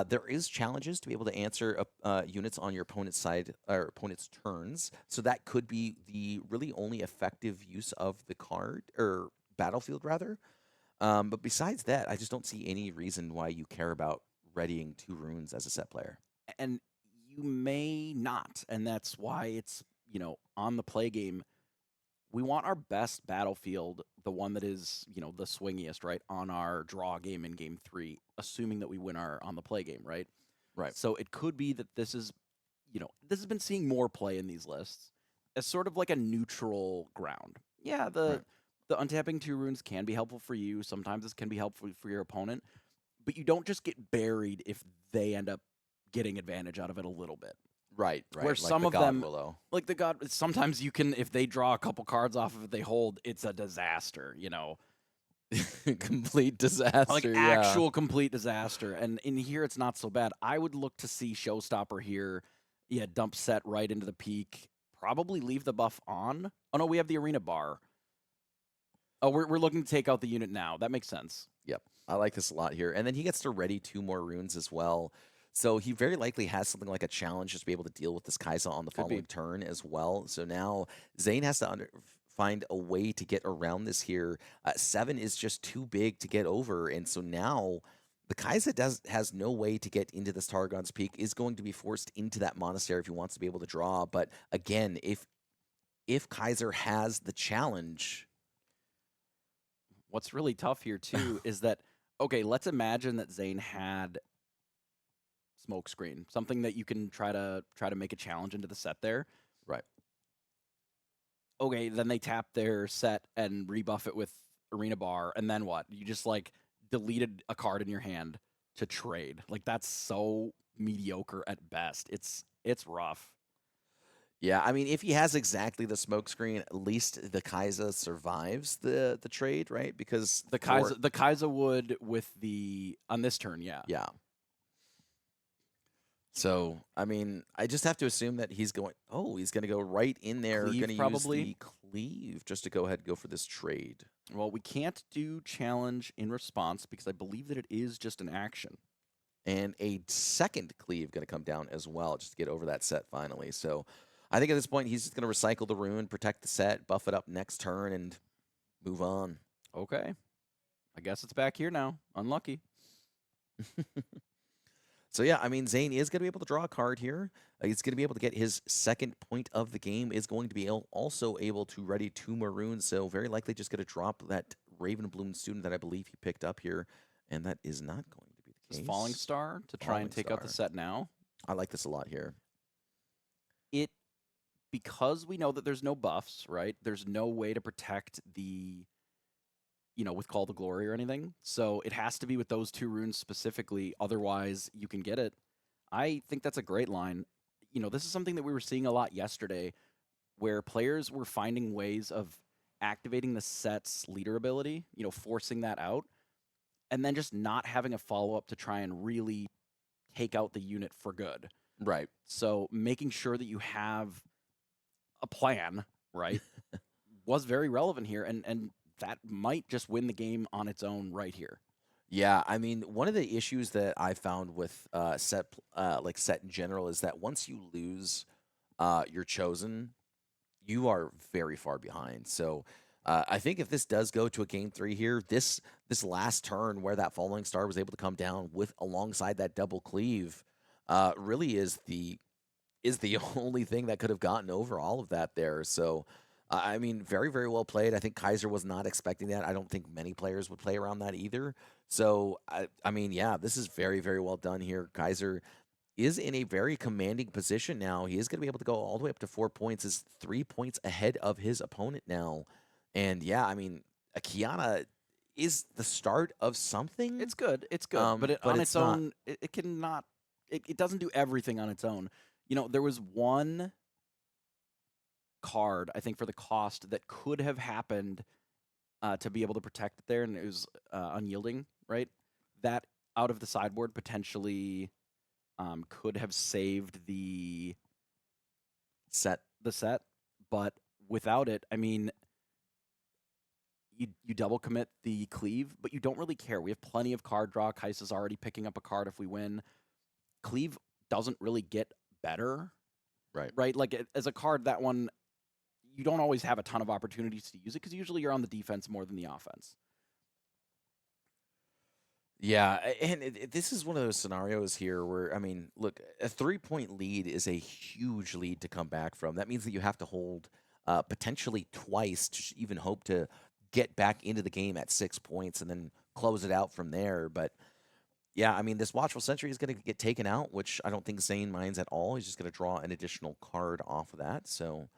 Speaker 1: There is challenges to be able to answer units on your opponent's side or opponent's turns, so that could be the really only effective use of the card or battlefield rather. But besides that, I just don't see any reason why you care about readying 2 runes as a set player.
Speaker 2: And you may not, and that's why it's, on the play game, we want our best battlefield, the one that is, the swingiest, right, on our draw game in game 3, assuming that we win our on the play game, right?
Speaker 1: Right.
Speaker 2: So it could be that this is, this has been seeing more play in these lists as sort of like a neutral ground. Yeah,
Speaker 1: Right.
Speaker 2: the untapping 2 runes can be helpful for you. Sometimes this can be helpful for your opponent, but you don't just get buried if they end up getting advantage out of it a little bit.
Speaker 1: Right.
Speaker 2: Where
Speaker 1: Like
Speaker 2: some
Speaker 1: the
Speaker 2: of
Speaker 1: God
Speaker 2: them,
Speaker 1: Willow.
Speaker 2: like the God, sometimes you can, if they draw a couple cards off of it, they hold, it's a disaster,
Speaker 1: Complete
Speaker 2: like
Speaker 1: disaster. Yeah.
Speaker 2: actual complete disaster. And in here, it's not so bad. I would look to see Showstopper here. Yeah, dump set right into the peak. Probably leave the buff on. Oh no, we have the arena bar. Oh, we're looking to take out the unit now. That makes sense.
Speaker 1: Yep. I like this a lot here. And then he gets to ready 2 more runes as well. So he very likely has something like a challenge just to be able to deal with this Kaiser on the
Speaker 2: Could be.
Speaker 1: following turn as well. So now Zane has to find a way to get around this here. 7 is just too big to get over. And so now the Kaiser has no way to get into this Targon's Peak, is going to be forced into that monastery if he wants to be able to draw. But again, if Kaiser has the challenge.
Speaker 2: What's really tough here too is that, okay, let's imagine that Zane had Smokescreen, something that you can try to make a challenge into the set there.
Speaker 1: Right.
Speaker 2: Okay, then they tap their set and rebuff it with Arena Bar, and then what? You just like deleted a card in your hand to trade. Like that's so mediocre at best. It's rough.
Speaker 1: Yeah, I mean, if he has exactly the smokescreen, at least the Kaiser survives the trade, right? Because
Speaker 2: The Kaiser would with the on this turn, yeah.
Speaker 1: yeah. So I mean, I just have to assume that he's going. Oh, he's going to go right in there.
Speaker 2: Cleave,
Speaker 1: Going to use
Speaker 2: probably.
Speaker 1: the cleave just to go ahead and go for this trade.
Speaker 2: Well, we can't do challenge in response because I believe that it is just an action.
Speaker 1: And a second cleave going to come down as well, just to get over that set finally. So I think at this point he's just going to recycle the rune, protect the set, buff it up next turn, and move on.
Speaker 2: Okay. I guess it's back here now. Unlucky.
Speaker 1: So yeah, I mean, Zane is going to be able to draw a card here. He's going to be able to get his second point of the game, is going to be also able to ready 2 maroons. So very likely just going to drop that Ravenbloom student that I believe he picked up here. And that is not going to be the case.
Speaker 2: Falling Star to try and take out the set now.
Speaker 1: I like this a lot here.
Speaker 2: Because we know that there's no buffs, right? There's no way to protect the, with Call to Glory or anything. So it has to be with those 2 runes specifically. Otherwise, you can get it. I think that's a great line. This is something that we were seeing a lot yesterday where players were finding ways of activating the set's leader ability, forcing that out, and then just not having a follow-up to try and really take out the unit for good.
Speaker 1: Right.
Speaker 2: So making sure that you have a plan, right, was very relevant here, and that might just win the game on its own right here.
Speaker 1: Yeah, I mean, one of the issues that I found with set in general is that once you lose your chosen, you are very far behind. So I think if this does go to a game 3 here, this last turn where that Falling Star was able to come down with alongside that double cleave really is the only thing that could have gotten over all of that there. So I mean, very, very well played. I think Kaiser was not expecting that. I don't think many players would play around that either. So, I mean, yeah, this is very, very well done here. Kaiser is in a very commanding position now. He is going to be able to go all the way up to 4 points, is 3 points ahead of his opponent now. And yeah, I mean, Kiana is the start of something.
Speaker 2: It's good. It's good. But
Speaker 1: But
Speaker 2: on
Speaker 1: it's
Speaker 2: its
Speaker 1: not.
Speaker 2: own, it cannot. It doesn't do everything on its own. There was one card, I think, for the cost that could have happened to be able to protect it there, and it was unyielding, right? That out of the sideboard potentially could have saved the
Speaker 1: Set.
Speaker 2: set, but without it, I mean, you double commit the cleave, but you don't really care. We have plenty of card draw. Kaiser's already picking up a card if we win. Cleave doesn't really get better,
Speaker 1: Right.
Speaker 2: right? Like as a card, that one, you don't always have a ton of opportunities to use it because usually you're on the defense more than the offense.
Speaker 1: Yeah, and this is one of those scenarios here where, I mean, look, a 3-point lead is a huge lead to come back from. That means that you have to hold potentially twice to even hope to get back into the game at 6 points and then close it out from there. But yeah, I mean, this Watchful Sentry is going to get taken out, which I don't think Zane minds at all. He's just going to draw an additional card off of that. So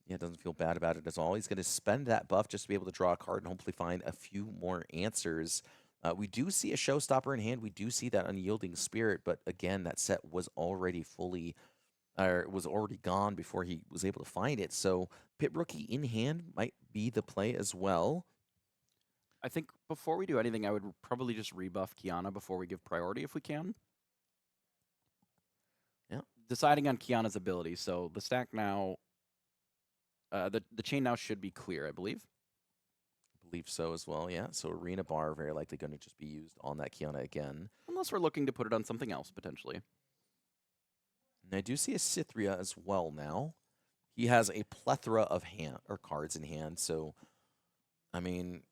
Speaker 1: yeah, doesn't feel bad about it at all. He's going to spend that buff just to be able to draw a card and hopefully find a few more answers. We do see a showstopper in hand. We do see that Unyielding Spirit, but again, that set was already was already gone before he was able to find it. So Pit Rookie in hand might be the play as well.
Speaker 2: I think before we do anything, I would probably just rebuff Kiana before we give priority if we can.
Speaker 1: Yeah.
Speaker 2: Deciding on Kiana's ability. So the stack now, the chain now should be clear, I believe.
Speaker 1: Believe so as well, yeah. So Arena Bar very likely going to just be used on that Kiana again.
Speaker 2: Unless we're looking to put it on something else, potentially.
Speaker 1: And I do see a Cythria as well now. He has a plethora of cards in hand, so, I mean,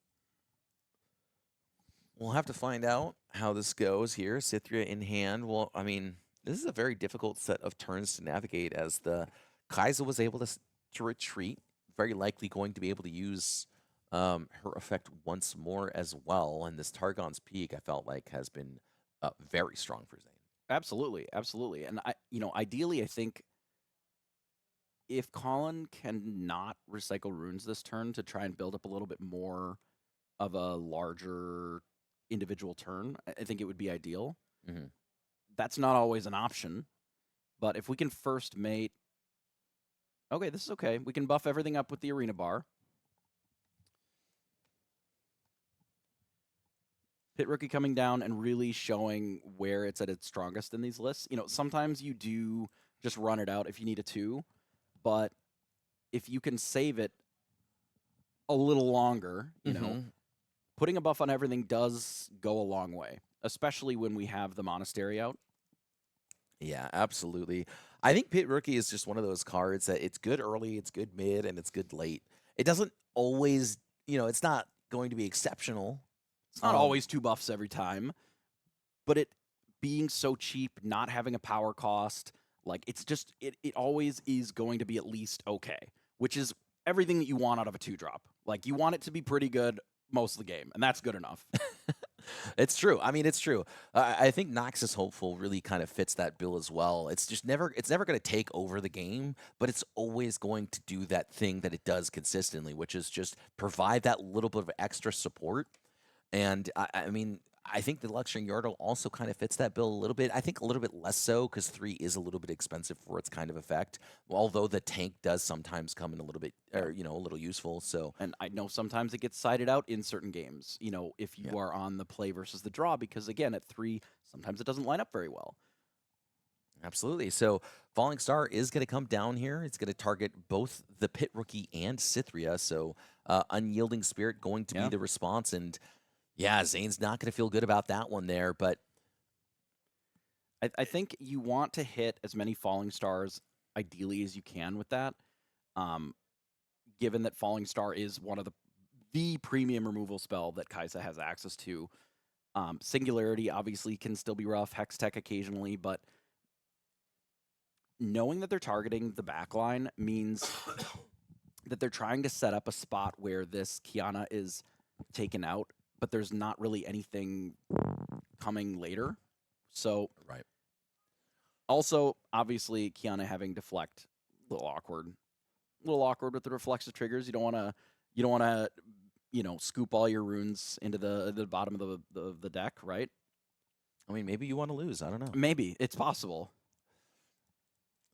Speaker 1: we'll have to find out how this goes here. Cythria in hand. Well, I mean, this is a very difficult set of turns to navigate as the Kaiser was able to retreat. Very likely going to be able to use her effect once more as well. And this Targon's Peak, I felt like, has been very strong for Zane.
Speaker 2: Absolutely, absolutely. And ideally, I think if Collin can not recycle runes this turn to try and build up a little bit more of a larger individual turn, I think it would be ideal.
Speaker 1: Mm-hmm.
Speaker 2: That's not always an option, but if we can first mate, okay, this is okay. We can buff everything up with the Arena Bar. Pit Rookie coming down and really showing where it's at its strongest in these lists. Sometimes you do just run it out if you need a 2, but if you can save it a little longer, putting a buff on everything does go a long way, especially when we have the Monastery out.
Speaker 1: Yeah, absolutely. I think Pit Rookie is just one of those cards that it's good early, it's good mid, and it's good late. It doesn't always, it's not going to be exceptional.
Speaker 2: It's not always 2 buffs every time, but it being so cheap, not having a power cost, like it's just, it always is going to be at least okay, which is everything that you want out of a 2-drop. Like you want it to be pretty good most of the game, and that's good enough.
Speaker 1: It's true. I mean, it's true. I think Noxus Hopeful really kind of fits that bill as well. It's never going to take over the game, but it's always going to do that thing that it does consistently, which is just provide that little bit of extra support. And I mean, I think the Luxury Yordle also kind of fits that bill a little bit. I think a little bit less so because 3 is a little bit expensive for its kind of effect. Although the tank does sometimes come in a little bit, or a little useful. So,
Speaker 2: and I know sometimes it gets sided out in certain games. If you are on the play versus the draw, because again, at 3, sometimes it doesn't line up very well.
Speaker 1: Absolutely. So Falling Star is going to come down here. It's going to target both the Pit Rookie and Cythria. So Unyielding Spirit going to be the response. And yeah, Zane's not going to feel good about that one there. But
Speaker 2: I think you want to hit as many Falling Stars ideally as you can with that. Given that Falling Star is one of the premium removal spell that Kaiser has access to. Singularity obviously can still be rough. Hextech occasionally, but knowing that they're targeting the backline means that they're trying to set up a spot where this Kiana is taken out, but there's not really anything coming later. So,
Speaker 1: right.
Speaker 2: Also, obviously, Kiana having deflect, a little awkward with the reflexive triggers. You don't want to scoop all your runes into the bottom of the deck, right?
Speaker 1: I mean, maybe you want to lose. I don't know.
Speaker 2: Maybe it's possible.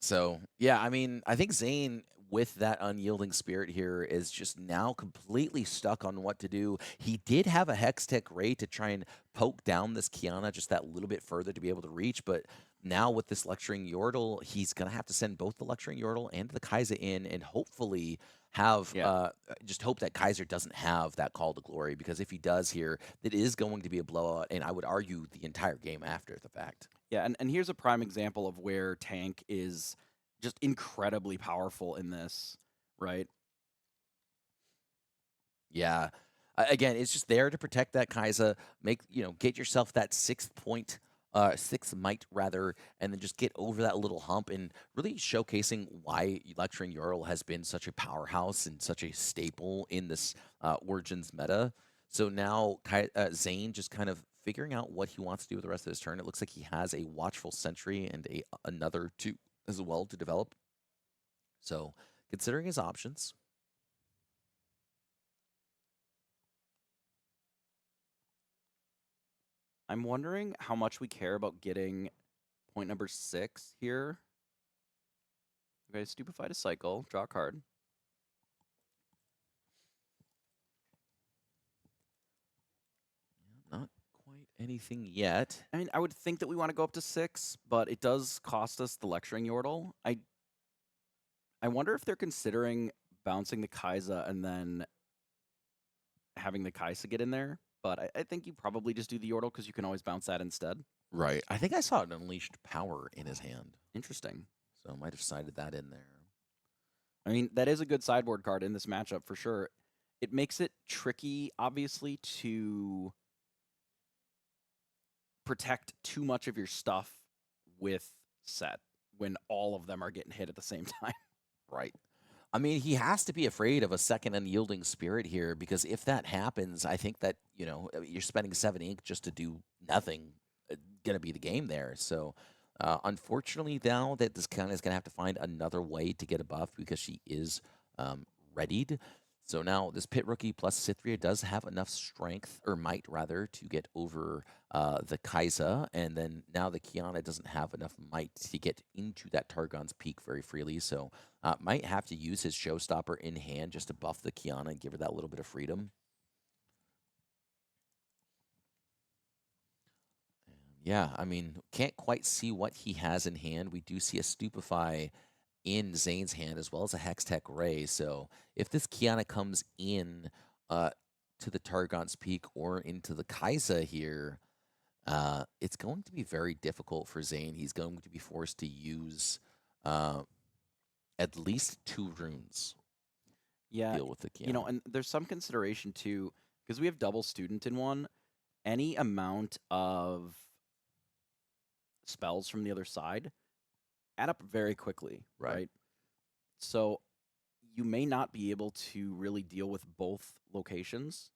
Speaker 1: So, yeah, I mean, I think Zane, with that unyielding spirit here, is just now completely stuck on what to do. He did have a Hextech Ray to try and poke down this Kiana just that little bit further to be able to reach, but now with this Lecturing Yordle, he's going to have to send both the Lecturing Yordle and the Kaiser in and hopefully have just hope that Kaiser doesn't have that call to glory, because if he does here, it is going to be a blowout, and I would argue the entire game after the fact.
Speaker 2: Yeah, and here's a prime example of where tank is just incredibly powerful in this, right?
Speaker 1: Yeah. Again, it's just there to protect that Kaiser, get yourself that 6 might rather, and then just get over that little hump and really showcasing why Lecturing Ural has been such a powerhouse and such a staple in this Origins meta. So now Zane just kind of figuring out what he wants to do with the rest of his turn. It looks like he has a Watchful Sentry and another 2 as well to develop. So considering his options.
Speaker 2: I'm wondering how much we care about getting point number 6 here. Okay, Stupefy to cycle, draw a card.
Speaker 1: Not quite anything yet.
Speaker 2: I mean, I would think that we want to go up to 6, but it does cost us the Lecturing Yordle. I wonder if they're considering bouncing the Kaiser and then having the Kaiser get in there. But I think you probably just do the Yordle because you can always bounce that instead.
Speaker 1: Right. I think I saw an Unleashed Power in his hand.
Speaker 2: Interesting.
Speaker 1: So I might have sided that in there.
Speaker 2: I mean, that is a good sideboard card in this matchup for sure. It makes it tricky, obviously, to protect too much of your stuff with set when all of them are getting hit at the same time.
Speaker 1: Right. I mean, he has to be afraid of a second Unyielding Spirit here, because if that happens, I think that, you're spending 7 ink just to do nothing, going to be the game there. So, unfortunately, now that this Kiana is going to have to find another way to get a buff because she is readied. So now this Pit Rookie plus Cithria does have enough strength, or might rather, to get over the Kaiser, and then now the Kiana doesn't have enough might to get into that Targon's Peak very freely, so might have to use his Showstopper in hand just to buff the Kiana and give her that little bit of freedom. Yeah, I mean, can't quite see what he has in hand. We do see a Stupefy in Zane's hand, as well as a Hextech Ray. So if this Kiana comes in to the Targon's Peak or into the Kaiser here, it's going to be very difficult for Zane. He's going to be forced to use at least 2 runes.
Speaker 2: Yeah,
Speaker 1: Deal with the Kiana.
Speaker 2: and there's some consideration too, because we have double student in one. Any amount of spells from the other side add up very quickly, right? So you may not be able to really deal with both locations,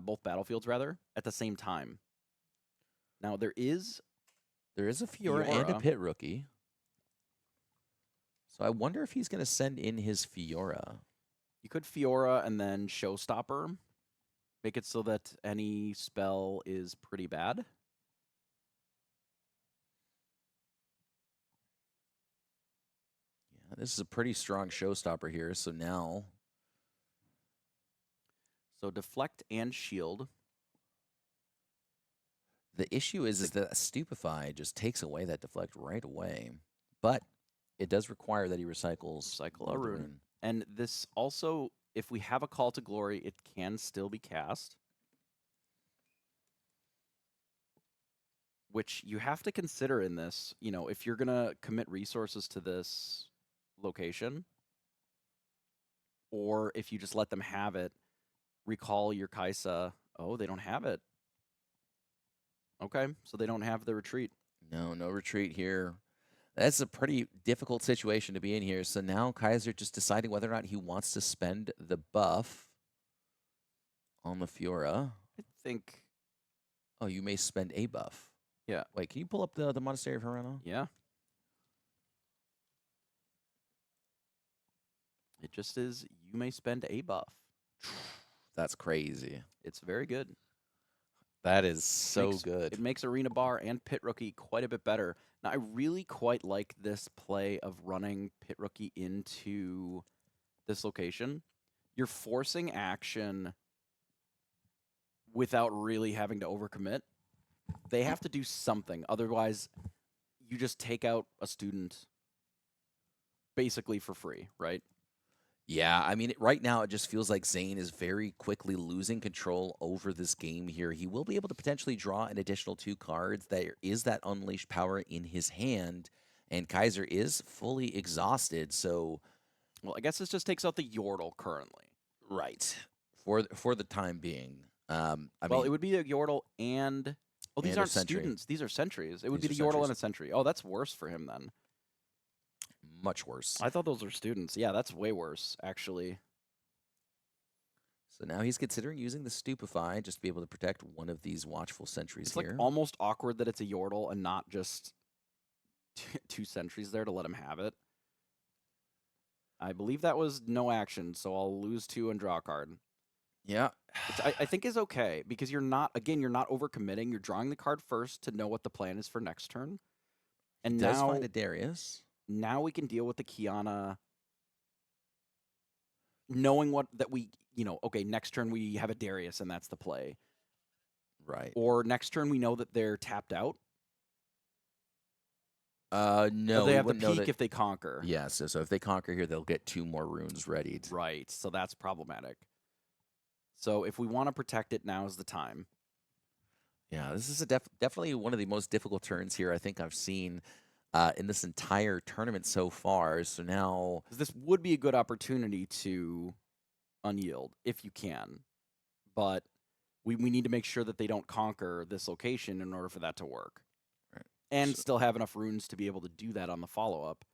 Speaker 2: both battlefields rather, at the same time. Now there is
Speaker 1: a Fiora and a Pit Rookie. So I wonder if he's going to send in his Fiora.
Speaker 2: You could Fiora and then Showstopper. Make it so that any spell is pretty bad.
Speaker 1: Yeah, this is a pretty strong Showstopper here. So now...
Speaker 2: So Deflect and Shield.
Speaker 1: The issue is that Stupefy just takes away that Deflect right away. But it does require that he recycle
Speaker 2: a rune. And this also, if we have a Call to Glory, it can still be cast. Which you have to consider in this, if you're going to commit resources to this location, or if you just let them have it, recall your Kaiser. Oh, they don't have it. Okay, so they don't have the retreat.
Speaker 1: No retreat here. That's a pretty difficult situation to be in here. So now Kaiser just deciding whether or not he wants to spend the buff on the Fiora.
Speaker 2: I think...
Speaker 1: Oh, you may spend a buff.
Speaker 2: Yeah.
Speaker 1: Wait, can you pull up the Monastery of Hirano?
Speaker 2: Yeah. It just is, you may spend a buff.
Speaker 1: That's crazy.
Speaker 2: It's very good.
Speaker 1: That is so
Speaker 2: Makes-
Speaker 1: good.
Speaker 2: It makes Arena Bar and Pit Rookie quite a bit better. Now, I really quite like this play of running Pit Rookie into this location. You're forcing action without really having to overcommit. They have to do something. Otherwise, you just take out a student basically for free, right?
Speaker 1: Yeah, I mean, right now it just feels like Zane is very quickly losing control over this game here. He will be able to potentially draw an additional 2 cards. There is that unleashed power in his hand, and Kaiser is fully exhausted. So,
Speaker 2: Well, I guess this just takes out the Yordle currently.
Speaker 1: right for the time being. I
Speaker 2: Well,
Speaker 1: mean,
Speaker 2: it would be a Yordle and these
Speaker 1: and a
Speaker 2: aren't
Speaker 1: Sentry.
Speaker 2: students. These are sentries. It would
Speaker 1: These
Speaker 2: be
Speaker 1: are
Speaker 2: the Yordle
Speaker 1: sentries.
Speaker 2: and a sentry. Oh, that's worse for him then.
Speaker 1: much worse.
Speaker 2: I thought those were students. Yeah, that's way worse, actually.
Speaker 1: So now he's considering using the Stupefy just to be able to protect one of these watchful sentries
Speaker 2: It's
Speaker 1: here.
Speaker 2: like almost awkward that it's a Yordle and not just 2 sentries there to let him have it. I believe that was no action, so I'll lose 2 and draw a card.
Speaker 1: Yeah.
Speaker 2: Which I think is okay, because you're not overcommitting. You're drawing the card first to know what the plan is for next turn. And
Speaker 1: Does
Speaker 2: now,
Speaker 1: find a Darius.
Speaker 2: now we can deal with the Kiana, knowing okay, next turn we have a Darius and that's the play.
Speaker 1: Right.
Speaker 2: Or next turn we know that they're tapped out.
Speaker 1: No,
Speaker 2: they
Speaker 1: we
Speaker 2: have the
Speaker 1: wouldn't know
Speaker 2: peak
Speaker 1: that.
Speaker 2: if they conquer.
Speaker 1: Yeah, so if they conquer here, they'll get 2 more runes readied.
Speaker 2: Right, so that's problematic. So if we want to protect it, now is the time.
Speaker 1: Yeah, this is definitely one of the most difficult turns here I think I've seen in this entire tournament so far. So now,
Speaker 2: 'Cause this would be a good opportunity to unyield, if you can. But we need to make sure that they don't conquer this location in order for that to work.
Speaker 1: Right.
Speaker 2: And
Speaker 1: So-
Speaker 2: still have enough runes to be able to do that on the follow-up.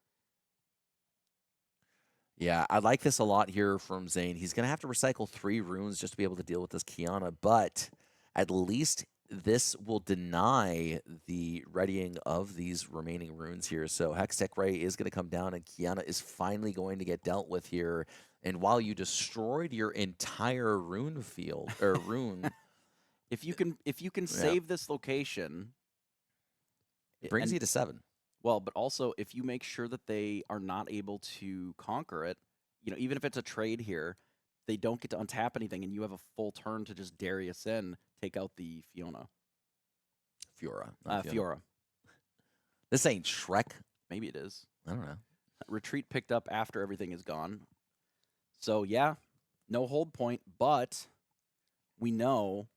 Speaker 1: yeah, I like this a lot here from Zane. He's going to have to recycle 3 runes just to be able to deal with this Kiana, but at least this will deny the readying of these remaining runes here. So Hextech Ray is going to come down, and Kiana is finally going to get dealt with here. And while you destroyed your entire rune field or rune,
Speaker 2: If you can save this location,
Speaker 1: it brings
Speaker 2: and-
Speaker 1: you to 7.
Speaker 2: well, but also if you make sure that they are not able to conquer it, even if it's a trade here, they don't get to untap anything, and you have a full turn to just Darius in, take out the Fiora. Fiora.
Speaker 1: This ain't Shrek.
Speaker 2: Maybe it is.
Speaker 1: I don't know.
Speaker 2: Retreat picked up after everything is gone. So yeah, no hold point, but we know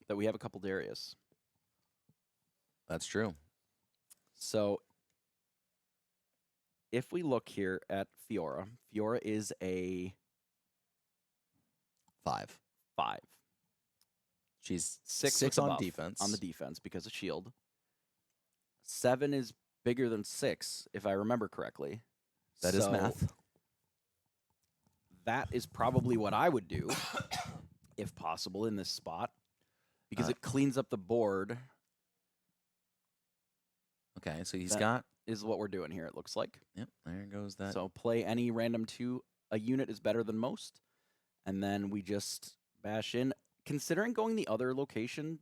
Speaker 2: that we have a couple Darius.
Speaker 1: That's true.
Speaker 2: So if we look here at Fiora, Fiora is a
Speaker 1: 5.
Speaker 2: 5.
Speaker 1: She's
Speaker 2: 6
Speaker 1: 6
Speaker 2: with the
Speaker 1: on
Speaker 2: buff
Speaker 1: defense.
Speaker 2: on the defense because of shield. 7 is bigger than 6, if I remember correctly.
Speaker 1: That is
Speaker 2: So
Speaker 1: math.
Speaker 2: That is probably what I would do, if possible, in this spot, because it cleans up the board.
Speaker 1: Okay, so he's
Speaker 2: That-
Speaker 1: got.
Speaker 2: Is what we're doing here, it looks like.
Speaker 1: Yep, there goes that.
Speaker 2: So play any random 2. A unit is better than most. And then we just bash in. Considering going the other location,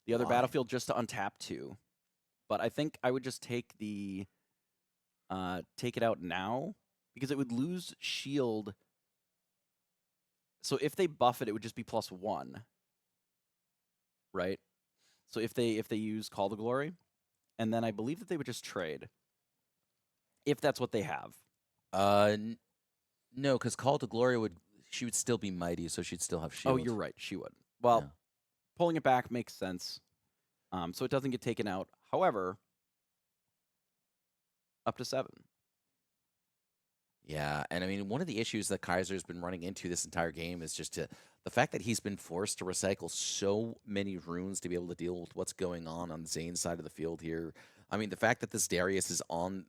Speaker 2: the other
Speaker 1: Why?
Speaker 2: battlefield, just to untap 2. But I think I would just take the take it out now, because it would lose shield. So if they buff it, it would just be +1. Right? So if they use Call to Glory, and then I believe that they would just trade. If that's what they have.
Speaker 1: No, because Call to Glory she would still be mighty, so she'd still have shield.
Speaker 2: Oh, you're right. She would. Well,
Speaker 1: Yeah.
Speaker 2: pulling it back makes sense. So it doesn't get taken out. However, up to 7.
Speaker 1: Yeah, and I mean, one of the issues that Kaiser's been running into this entire game is just the fact that he's been forced to recycle so many runes to be able to deal with what's going on Zane's side of the field here. I mean, the fact that this Darius is on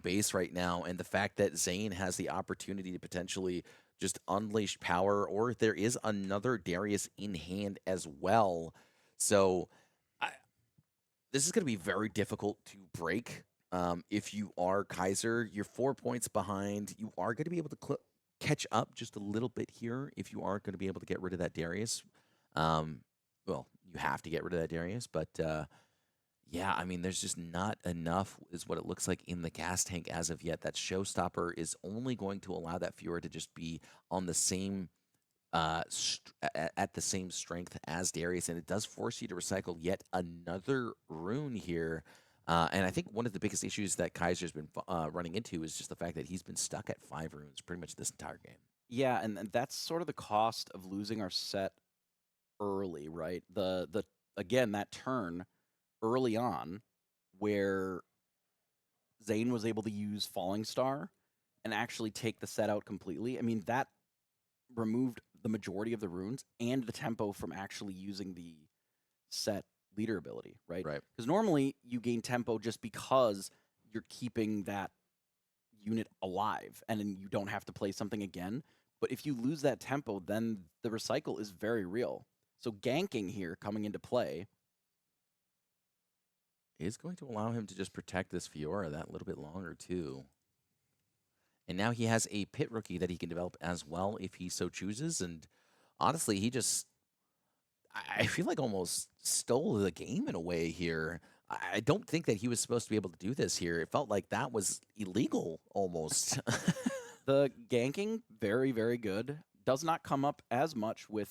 Speaker 1: base right now, and the fact that Zane has the opportunity to potentially just unleash power, or there is another Darius in hand as well. So this is going to be very difficult to break. If you are Kaiser, you're 4 points behind. You are going to be able to catch up just a little bit here if you are going to be able to get rid of that Darius. Um, well, you have to get rid of that Darius, but yeah, I mean, there's just not enough, is what it looks like in the gas tank as of yet. That showstopper is only going to allow that Fiora to just be on the same at the same strength as Darius, and it does force you to recycle yet another rune here. And I think one of the biggest issues that Kaiser's been running into is just the fact that he's been stuck at 5 runes pretty much this entire game.
Speaker 2: Yeah, and that's sort of the cost of losing our set early, right? The again, that turn early on where Zane was able to use Falling Star and actually take the set out completely. I mean, that removed the majority of the runes and the tempo from actually using the set leader ability, right?
Speaker 1: Right.
Speaker 2: Because normally you gain tempo just because you're keeping that unit alive and then you don't have to play something again. But if you lose that tempo, then the recycle is very real. So ganking here coming into play
Speaker 1: Is going to allow him to just protect this Fiora that little bit longer, too. And now he has a pit rookie that he can develop as well if he so chooses. And honestly, he just, I feel like almost stole the game in a way here. I don't think that he was supposed to be able to do this here. It felt like that was illegal almost.
Speaker 2: the ganking, very, very good. Does not come up as much with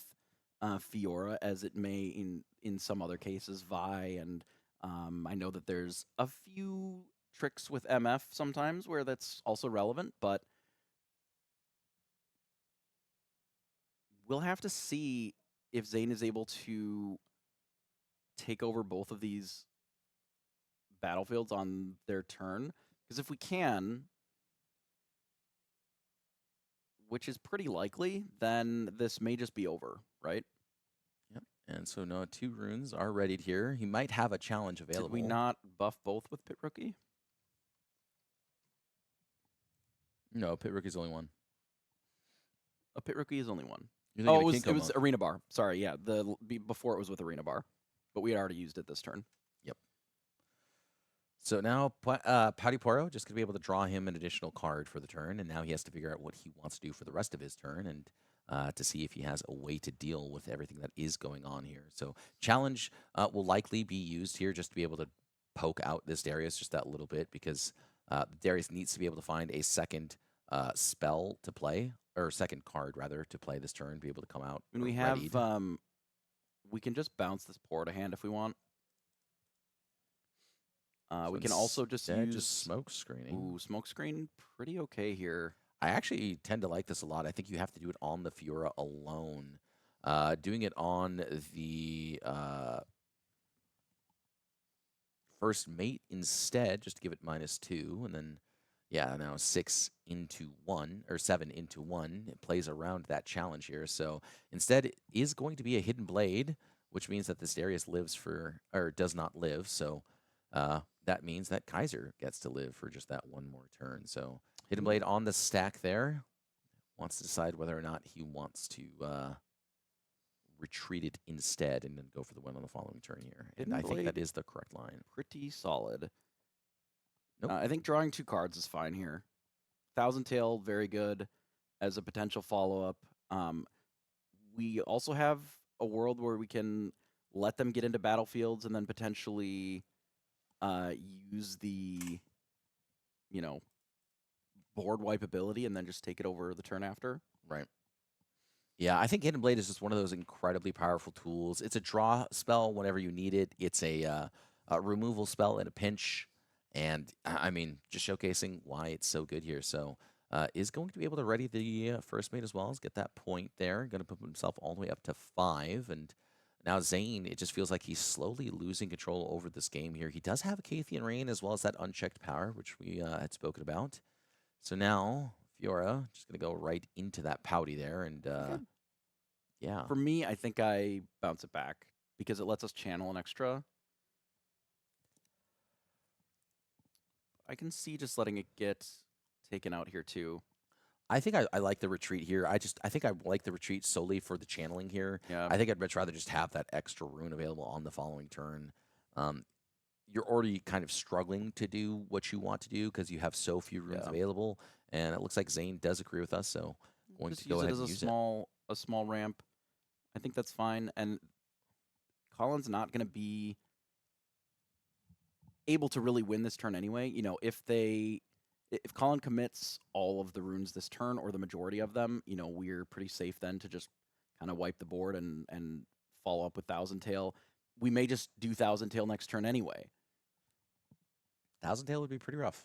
Speaker 2: Fiora as it may in some other cases, Vi, and I know that there's a few tricks with MF sometimes where that's also relevant, but we'll have to see if Zane is able to take over both of these battlefields on their turn. Because if we can, which is pretty likely, then this may just be over, right?
Speaker 1: Yep. And so no, 2 runes are readied here. He might have a challenge available.
Speaker 2: Did we not buff both with Pit Rookie?
Speaker 1: No, Pit Rookie's only one.
Speaker 2: A Pit Rookie is only one.
Speaker 1: You're thinking
Speaker 2: Oh,
Speaker 1: of
Speaker 2: it
Speaker 1: Kinko
Speaker 2: was
Speaker 1: mode.
Speaker 2: Arena Bar. Sorry, yeah. Before it was with Arena Bar, but we had already used it this turn.
Speaker 1: Yep. So now Pouty Poro just going to be able to draw him an additional card for the turn, and now he has to figure out what he wants to do for the rest of his turn and to see if he has a way to deal with everything that is going on here. So challenge will likely be used here just to be able to poke out this Darius just that little bit because Darius needs to be able to find a second spell to play, or second card rather, to play this turn, be able to come out.
Speaker 2: And we
Speaker 1: readied.
Speaker 2: have, we can just bounce this Porta hand if we want.
Speaker 1: So
Speaker 2: we can also just use
Speaker 1: just smoke screening.
Speaker 2: Ooh, smoke screen, pretty okay here.
Speaker 1: I actually tend to like this a lot. I think you have to do it on the Fiora alone. Doing it on the first mate instead, just to give it -2, and then, yeah, now 6 into 1, or 7 into 1. It plays around that challenge here. So instead, it is going to be a Hidden Blade, which means that this Darius lives for, or does not live. So that means that Kaiser gets to live for just that one more turn. So Hidden Blade on the stack there. Wants to decide whether or not he wants to retreat it instead and then go for the win on the following turn here. And I think that is the correct line.
Speaker 2: Pretty solid.
Speaker 1: Nope.
Speaker 2: I think drawing 2 cards is fine here. Thousand Tail, very good as a potential follow-up. We also have a world where we can let them get into battlefields and then potentially use the, board wipe ability and then just take it over the turn after.
Speaker 1: Right. Yeah, I think Hidden Blade is just one of those incredibly powerful tools. It's a draw spell whenever you need it. It's a removal spell in a pinch. And, I mean, just showcasing why it's so good here. So, is going to be able to ready the first mate as well as get that point there. Going to put himself all the way up to 5. And now Zane, it just feels like he's slowly losing control over this game here. He does have a Cathian Rain as well as that unchecked power, which we had spoken about. So now Fiora just going to go right into that Pouty there. And, yeah.
Speaker 2: For me, I think I bounce it back because it lets us channel an extra. I can see just letting it get taken out here too.
Speaker 1: I think I like the retreat here. I think I like the retreat solely for the channeling here.
Speaker 2: Yeah.
Speaker 1: I think I'd much rather just have that extra rune available on the following turn. you're already kind of struggling to do what you want to do because you have so few runes
Speaker 2: Yeah.
Speaker 1: available. And it looks like Zane does agree with us, so going
Speaker 2: Just
Speaker 1: to go
Speaker 2: use it
Speaker 1: ahead
Speaker 2: as
Speaker 1: and
Speaker 2: a
Speaker 1: use it.
Speaker 2: small ramp. I think that's fine. And Collin's not going to be able to really win this turn anyway. You know, if Collin commits all of the runes this turn or the majority of them, you know, we're pretty safe then to just kind of wipe the board and follow up with Thousand Tail. We may just do Thousand Tail next turn anyway.
Speaker 1: Thousand Tail would be pretty rough.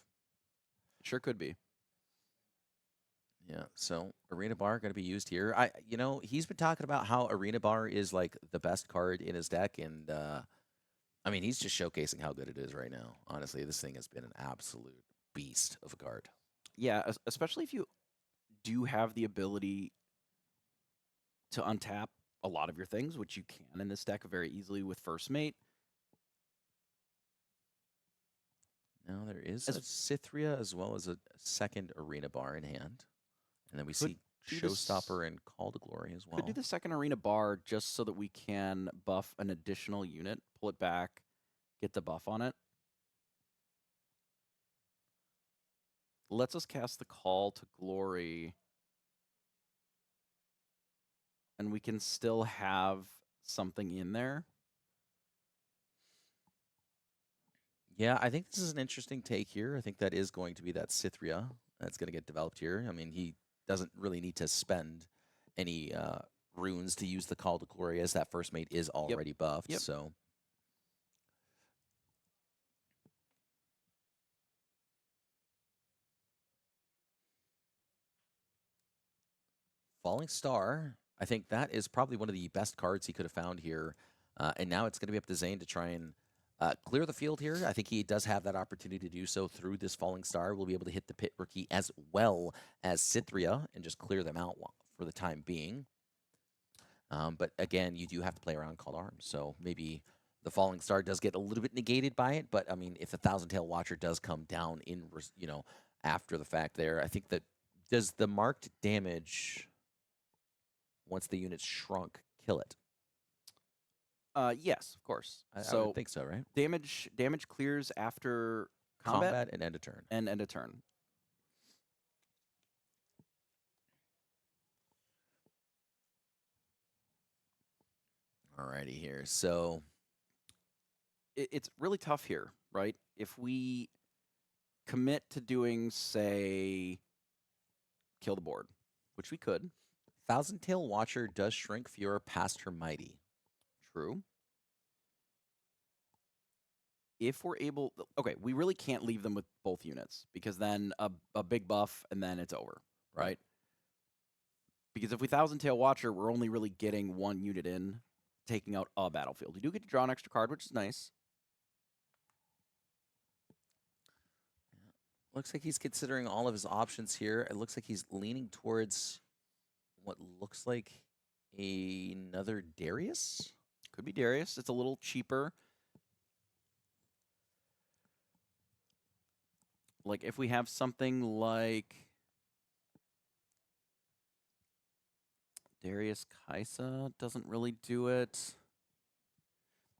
Speaker 2: Sure could be.
Speaker 1: Yeah, so Arena Bar going to be used here. You know, he's been talking about how Arena Bar is like the best card in his deck, and I mean, he's just showcasing how good it is right now. Honestly, this thing has been an absolute beast of a card.
Speaker 2: Yeah, especially if you do have the ability to untap a lot of your things, which you can in this deck very easily with First Mate.
Speaker 1: Now there is a Cythria as well as a second Arena Bar in hand. And then we see Showstopper and Call to Glory as well.
Speaker 2: Could do the second Arena Bar just so that we can buff an additional unit, pull it back, get the buff on it. Lets us cast the Call to Glory. And we can still have something in there.
Speaker 1: Yeah, I think this is an interesting take here. I think that is going to be that Cythria that's going to get developed here. I mean, he doesn't really need to spend any runes to use the Call to Glory, as that First Mate is already buffed.
Speaker 2: Yep.
Speaker 1: So, Falling Star, I think that is probably one of the best cards he could have found here. And now it's going to be up to Zane to try and clear the field here. I think he does have that opportunity to do so through this Falling Star. We'll be able to hit the Pit Rookie as well as Cythria and just clear them out for the time being. But again, you do have to play around Called Arms, so maybe the Falling Star does get a little bit negated by it. But I mean, if the Thousand Tail Watcher does come down in, you know, after the fact, there, I think that does the marked damage once the unit's shrunk kill it?
Speaker 2: Yes, of course.
Speaker 1: I would think so, right?
Speaker 2: Damage clears after
Speaker 1: combat and end of turn.
Speaker 2: And end of turn.
Speaker 1: Alrighty here. So
Speaker 2: it's really tough here, right? If we commit to doing, say, kill the board, which we could.
Speaker 1: Thousand Tail Watcher does shrink Fiora past her mighty.
Speaker 2: True. If we're able, okay, we really can't leave them with both units because then a big buff and then it's over, right? Because if we Thousand Tail Watcher, we're only really getting one unit in, taking out a battlefield. You do get to draw an extra card, which is nice.
Speaker 1: Looks like he's considering all of his options here. It looks like he's leaning towards what looks like another Darius.
Speaker 2: Could be Darius. It's a little cheaper. Like if we have something like Darius Kaiser, doesn't really do it.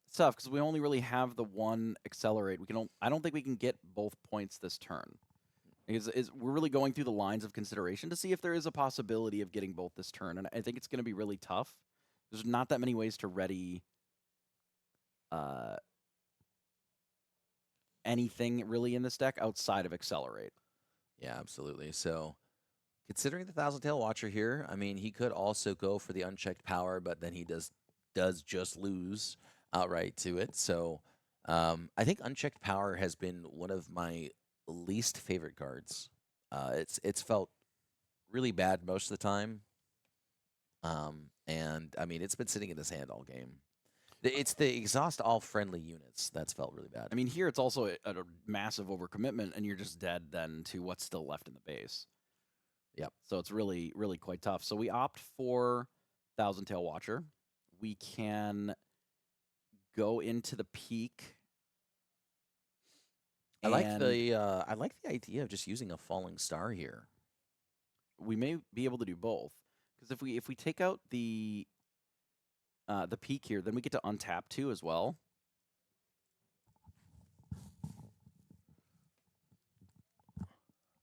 Speaker 2: It's tough because we only really have the one accelerate. I don't think we can get both points this turn. We're really going through the lines of consideration to see if there is a possibility of getting both this turn, and I think it's going to be really tough. There's not that many ways to ready anything really in this deck outside of accelerate.
Speaker 1: Yeah, absolutely. So considering the Thousand Tail Watcher here, I mean, he could also go for the unchecked power, but then he does just lose outright to it. So I think unchecked power has been one of my least favorite cards. It's felt really bad most of the time. And I mean, it's been sitting in his hand all game. It's the exhaust all friendly units that's felt really bad.
Speaker 2: I mean, here it's also a massive overcommitment, and you're just dead then to what's still left in the base.
Speaker 1: Yep.
Speaker 2: So it's really, really quite tough. So we opt for Thousand Tail Watcher. We can go into the peak.
Speaker 1: I like the idea of just using a Falling Star here.
Speaker 2: We may be able to do both because if we take out the peak here, then we get to untap too as well.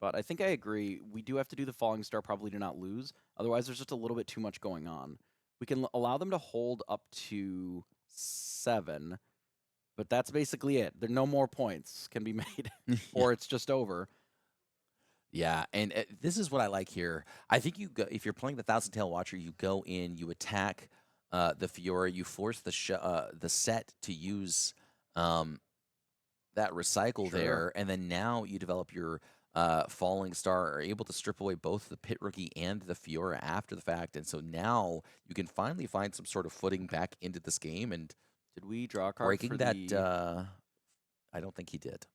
Speaker 2: But I think I agree. We do have to do the Falling Star probably to not lose. Otherwise, there's just a little bit too much going on. We can allow them to hold up to 7, but that's basically it. There no more points can be made, or it's just over.
Speaker 1: Yeah, and this is what I like here. I think you go if you're playing the Thousand Tail Watcher, you go in, you attack the Fiora, you force the set to use that recycle
Speaker 2: Sure.
Speaker 1: there, and then now you develop your Falling Star, are able to strip away both the Pit Rookie and the Fiora after the fact, and so now you can finally find some sort of footing back into this game, and
Speaker 2: Did we draw a card
Speaker 1: breaking
Speaker 2: for
Speaker 1: that.
Speaker 2: the...
Speaker 1: I don't think he did.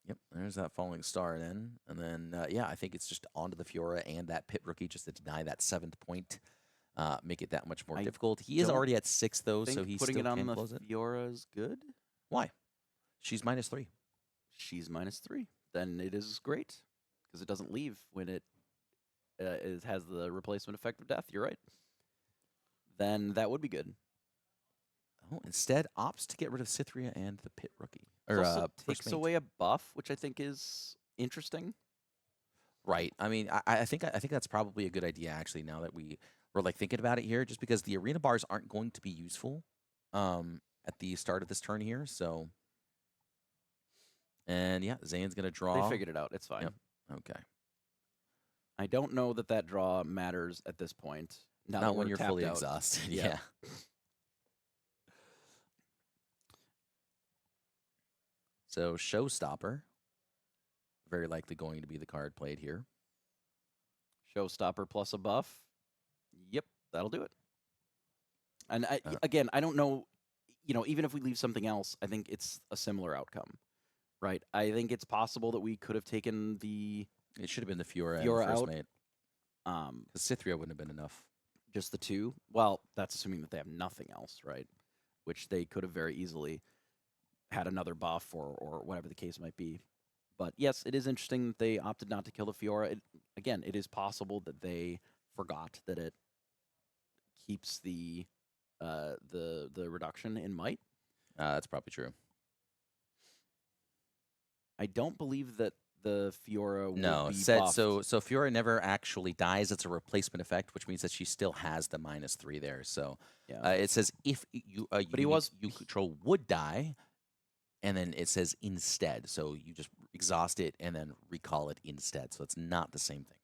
Speaker 1: Yep, there's that Falling Star then. And then, yeah, I think it's just onto the Fiora and that Pit Rookie just to deny that 7th point, make it that much more
Speaker 2: I
Speaker 1: difficult. He is
Speaker 2: don't
Speaker 1: already at 6, though, so
Speaker 2: think
Speaker 1: he
Speaker 2: putting
Speaker 1: still
Speaker 2: it on
Speaker 1: can
Speaker 2: the
Speaker 1: close it.
Speaker 2: Fiora is good.
Speaker 1: Why? She's -3.
Speaker 2: She's -3. Then it is great because it doesn't leave when it has the replacement effect of death. You're right. Then that would be good.
Speaker 1: Oh, instead, opts to get rid of Cythria and the Pit Rookie.
Speaker 2: It
Speaker 1: Or
Speaker 2: also
Speaker 1: first
Speaker 2: takes
Speaker 1: mate.
Speaker 2: away a buff, which I think is interesting.
Speaker 1: Right. I mean, I think that's probably a good idea actually. Now that we're like thinking about it here, just because the arena bars aren't going to be useful at the start of this turn here. So, and yeah, Zane's gonna draw.
Speaker 2: They figured it out. It's fine.
Speaker 1: Yep. Okay.
Speaker 2: I don't know that draw matters at this point. Now
Speaker 1: Not
Speaker 2: that
Speaker 1: when
Speaker 2: we're
Speaker 1: you're
Speaker 2: tapped
Speaker 1: fully
Speaker 2: out.
Speaker 1: exhausted.
Speaker 2: Yeah.
Speaker 1: Yeah. So Showstopper, very likely going to be the card played here.
Speaker 2: Showstopper plus a buff. Yep, that'll do it. And
Speaker 1: Uh.
Speaker 2: again, I don't know. Even if we leave something else, I think it's a similar outcome, right? I think it's possible that we could have taken the
Speaker 1: It should have been the Fiora,
Speaker 2: Fiora
Speaker 1: and the first
Speaker 2: out.
Speaker 1: mate. Because Cythria wouldn't have been enough.
Speaker 2: Just the 2. Well, that's assuming that they have nothing else, right? Which they could have very easily had another buff or whatever the case might be. But yes, it is interesting that they opted not to kill the Fiora. Again, it is possible that they forgot that it keeps the reduction in might.
Speaker 1: That's probably true.
Speaker 2: I don't believe that the Fiora would
Speaker 1: No,
Speaker 2: be
Speaker 1: said
Speaker 2: buffed.
Speaker 1: so Fiora never actually dies. It's a replacement effect, which means that she still has the -3 there. So
Speaker 2: Yeah.
Speaker 1: it says if you you control would die, and then it says instead. So you just exhaust it and then recall it instead. So it's not the same thing.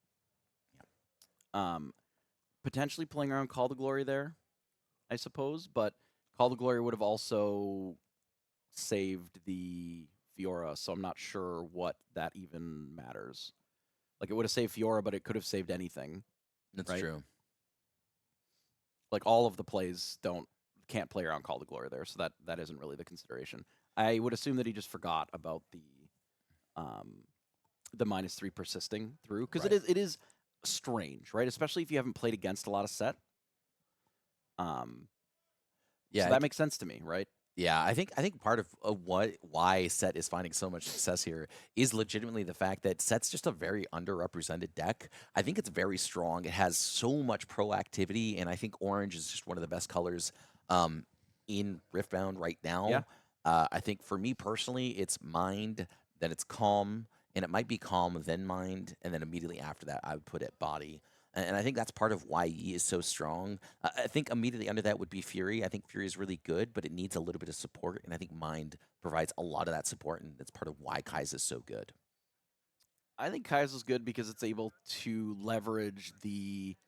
Speaker 2: Potentially playing around Call to Glory there, I suppose, but Call to Glory would have also saved the Fiora, so I'm not sure what that even matters. Like, it would have saved Fiora, but it could have saved anything.
Speaker 1: That's
Speaker 2: Right?
Speaker 1: true.
Speaker 2: Like, all of the plays can't play around Call to Glory there, so that isn't really the consideration. I would assume that he just forgot about the -3 persisting through, because
Speaker 1: Right.
Speaker 2: it is strange, right? Especially if you haven't played against a lot of set.
Speaker 1: Yeah,
Speaker 2: So that makes sense to me, right?
Speaker 1: Yeah, I think part of why Set is finding so much success here is legitimately the fact that Set's just a very underrepresented deck. I think it's very strong. It has so much proactivity, and I think orange is just one of the best colors in Riftbound right now.
Speaker 2: Yeah.
Speaker 1: I think for me personally, it's Mind, then it's Calm, and it might be Calm, then Mind, and then immediately after that, I would put it Body. And I think that's part of why Yi is so strong. I think immediately under that would be Fury. I think Fury is really good, but it needs a little bit of support, and I think Mind provides a lot of that support, and that's part of why Kaiser is so good.
Speaker 2: I think Kaiser's good because it's able to leverage the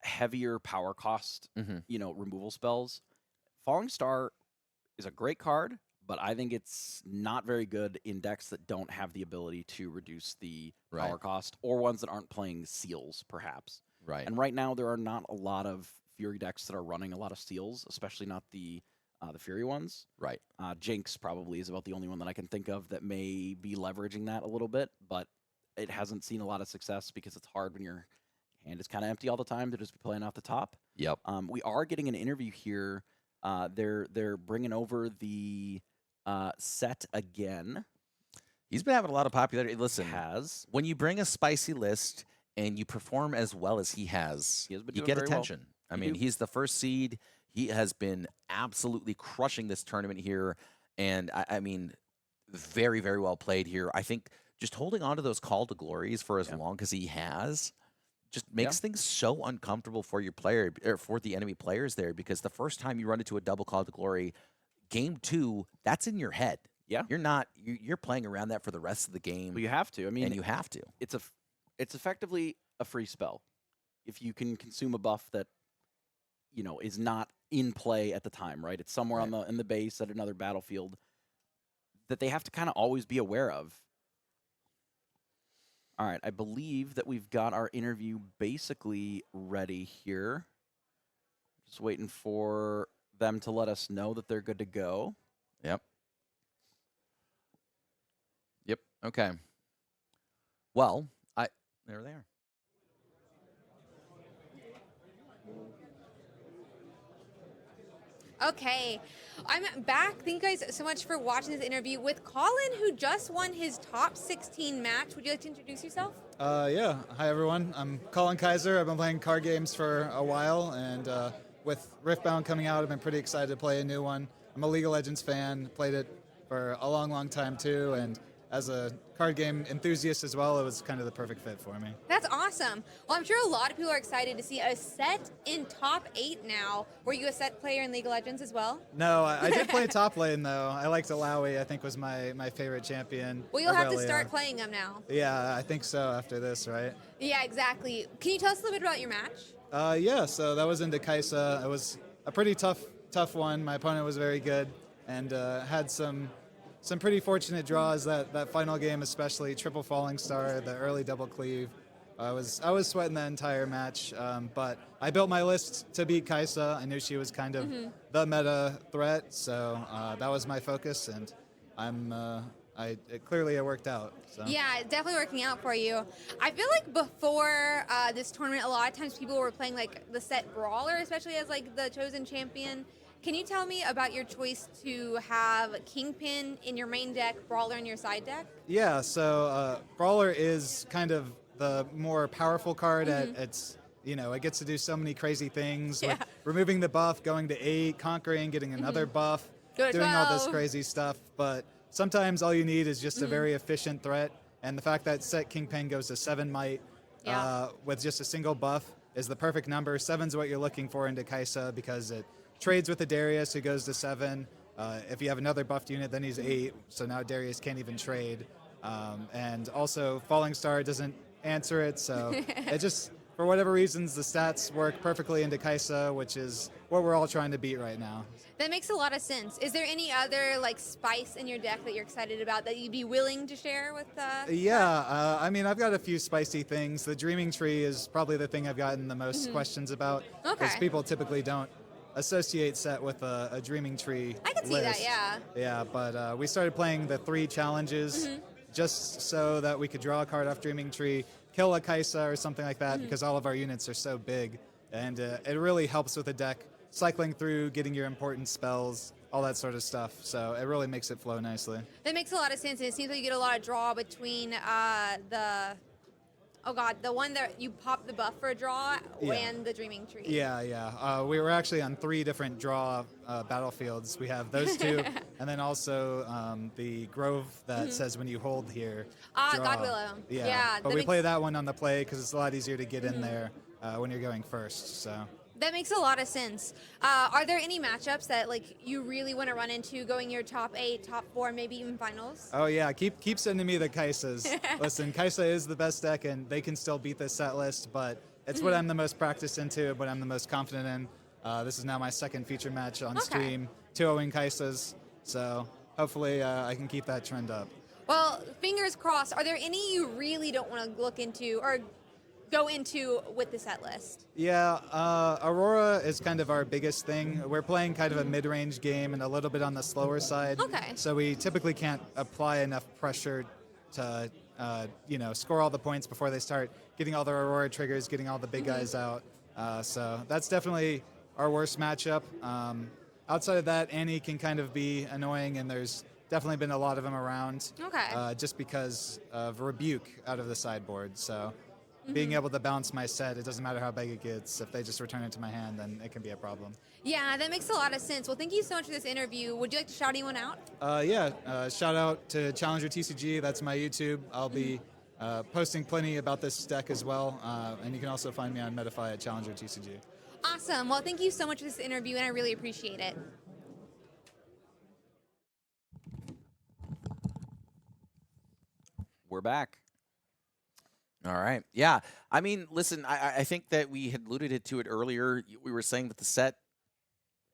Speaker 2: heavier power cost, removal spells. Falling Star is a great card, but I think it's not very good in decks that don't have the ability to reduce the power cost, or ones that aren't playing seals, perhaps.
Speaker 1: Right.
Speaker 2: And right now, there are not a lot of Fury decks that are running a lot of seals, especially not the Fury ones.
Speaker 1: Right.
Speaker 2: Jinx probably is about the only one that I can think of that may be leveraging that a little bit, but it hasn't seen a lot of success because it's hard when your hand is kind of empty all the time to just be playing off the top.
Speaker 1: Yep.
Speaker 2: We are getting an interview here. They're bringing over the Set again.
Speaker 1: He's been having a lot of popularity. Listen,
Speaker 2: When
Speaker 1: you bring a spicy list and you perform as well as he has,
Speaker 2: He has been
Speaker 1: you
Speaker 2: doing
Speaker 1: get
Speaker 2: very well.
Speaker 1: attention. I mean, he's the first seed. He has been absolutely crushing this tournament here. And I mean, very, very well played here. I think just holding on to those call to glories for as long as he has just makes things so uncomfortable for your player or for the enemy players there, because the first time you run into a double call to glory, game 2, that's in your head.
Speaker 2: Yeah.
Speaker 1: You're playing around that for the rest of the game.
Speaker 2: Well, you have to. I mean,
Speaker 1: and you have to.
Speaker 2: It's effectively a free spell if you can consume a buff that is not in play at the time, right? It's somewhere in the base at another battlefield that they have to kind of always be aware of. All right, I believe that we've got our interview basically ready here. Just waiting for them to let us know that they're good to go.
Speaker 1: Yep. Okay. Well, there they are.
Speaker 3: Okay, I'm back. Thank you guys so much for watching this interview with Collin, who just won his top 16 match. Would you like to introduce yourself?
Speaker 4: Yeah. Hi, everyone. I'm Collin Kaiser. I've been playing card games for a while, and with Riftbound coming out, I've been pretty excited to play a new one. I'm a League of Legends fan, played it for a long, long time, too, and as a card game enthusiast as well, it was kind of the perfect fit for me.
Speaker 3: That's awesome. Well, I'm sure a lot of people are excited to see a set in top 8 now. Were you a set player in League of Legends as well?
Speaker 4: No, I did play top lane, though. I liked Alawi. I think was my favorite champion.
Speaker 3: Well, you'll have to start playing them now.
Speaker 4: Yeah, I think so after this, right?
Speaker 3: Yeah, exactly. Can you tell us a little bit about your match?
Speaker 4: Yeah, so that was into Kaiser. It was a pretty tough one. My opponent was very good and had some pretty fortunate draws that final game, especially triple falling star, the early double cleave. I was sweating the entire match, but I built my list to beat Kaiser. I knew she was kind of the meta threat, so that was my focus, and clearly it worked out. So.
Speaker 3: Yeah, it's definitely working out for you. I feel like before this tournament, a lot of times people were playing like the set brawler, especially as like the chosen champion. Can you tell me about your choice to have Kingpin in your main deck, Brawler in your side deck?
Speaker 4: Yeah, so Brawler is kind of the more powerful card. It gets to do so many crazy things. Like removing the buff, going to 8, conquering, getting another buff, doing all this crazy stuff. But sometimes all you need is just a very efficient threat. And the fact that set Kingpin goes to 7 might with just a single buff is the perfect number. 7's what you're looking for into Kaiser because it trades with the Darius, who goes to 7. If you have another buffed unit, then he's 8. So now Darius can't even trade. And also, Falling Star doesn't answer it. So it just, for whatever reasons, the stats work perfectly into Kaiser, which is what we're all trying to beat right now.
Speaker 3: That makes a lot of sense. Is there any other like spice in your deck that you're excited about that you'd be willing to share with?
Speaker 4: I mean, I've got a few spicy things. The Dreaming Tree is probably the thing I've gotten the most questions about. Because people typically don't associate set with a Dreaming Tree
Speaker 3: I can see
Speaker 4: list.
Speaker 3: that, yeah.
Speaker 4: Yeah, but we started playing the 3 challenges just so that we could draw a card off Dreaming Tree, kill a Kaiser or something like that, because all of our units are so big. And it really helps with the deck, cycling through, getting your important spells, all that sort of stuff. So it really makes it flow nicely.
Speaker 3: That makes a lot of sense. And it seems like you get a lot of draw between the one that you pop the buff for a draw and the Dreaming Tree.
Speaker 4: Yeah. We were actually on 3 different draw battlefields. We have those 2, and then also the Grove that says when you hold here. Draw.
Speaker 3: Godwillow.
Speaker 4: Yeah. But we play that one on the play because it's a lot easier to get in there when you're going first. So.
Speaker 3: That makes a lot of sense. Are there any matchups that like you really want to run into going your top 8, top 4, maybe even finals?
Speaker 4: Oh yeah, keep sending me the Kaisers. Listen, Kaiser is the best deck, and they can still beat this set list, but it's what I'm the most practiced into, what I'm the most confident in. This is now my second feature match on stream, 2-0ing Kaisers, so hopefully I can keep that trend up.
Speaker 3: Well, fingers crossed. Are there any you really don't want to look into or go into with the set list?
Speaker 4: Yeah, Aurora is kind of our biggest thing. We're playing kind of a mid-range game and a little bit on the slower side.
Speaker 3: Okay.
Speaker 4: So we typically can't apply enough pressure to, score all the points before they start getting all the Aurora triggers, getting all the big guys out. So that's definitely our worst matchup. Outside of that, Annie can kind of be annoying, and there's definitely been a lot of them around.
Speaker 3: Okay.
Speaker 4: Just because of Rebuke out of the sideboard. So being able to bounce my set, it doesn't matter how big it gets. If they just return it to my hand, then it can be a problem.
Speaker 3: Yeah, that makes a lot of sense. Well, thank you so much for this interview. Would you like to shout anyone out?
Speaker 4: Shout out to Challenger TCG. That's my YouTube. I'll be posting plenty about this deck as well. And you can also find me on Metafy at Challenger TCG.
Speaker 3: Awesome. Well, thank you so much for this interview, and I really appreciate it.
Speaker 2: We're back.
Speaker 1: All right. Yeah. I mean, listen, I think that we had alluded to it earlier. We were saying that the set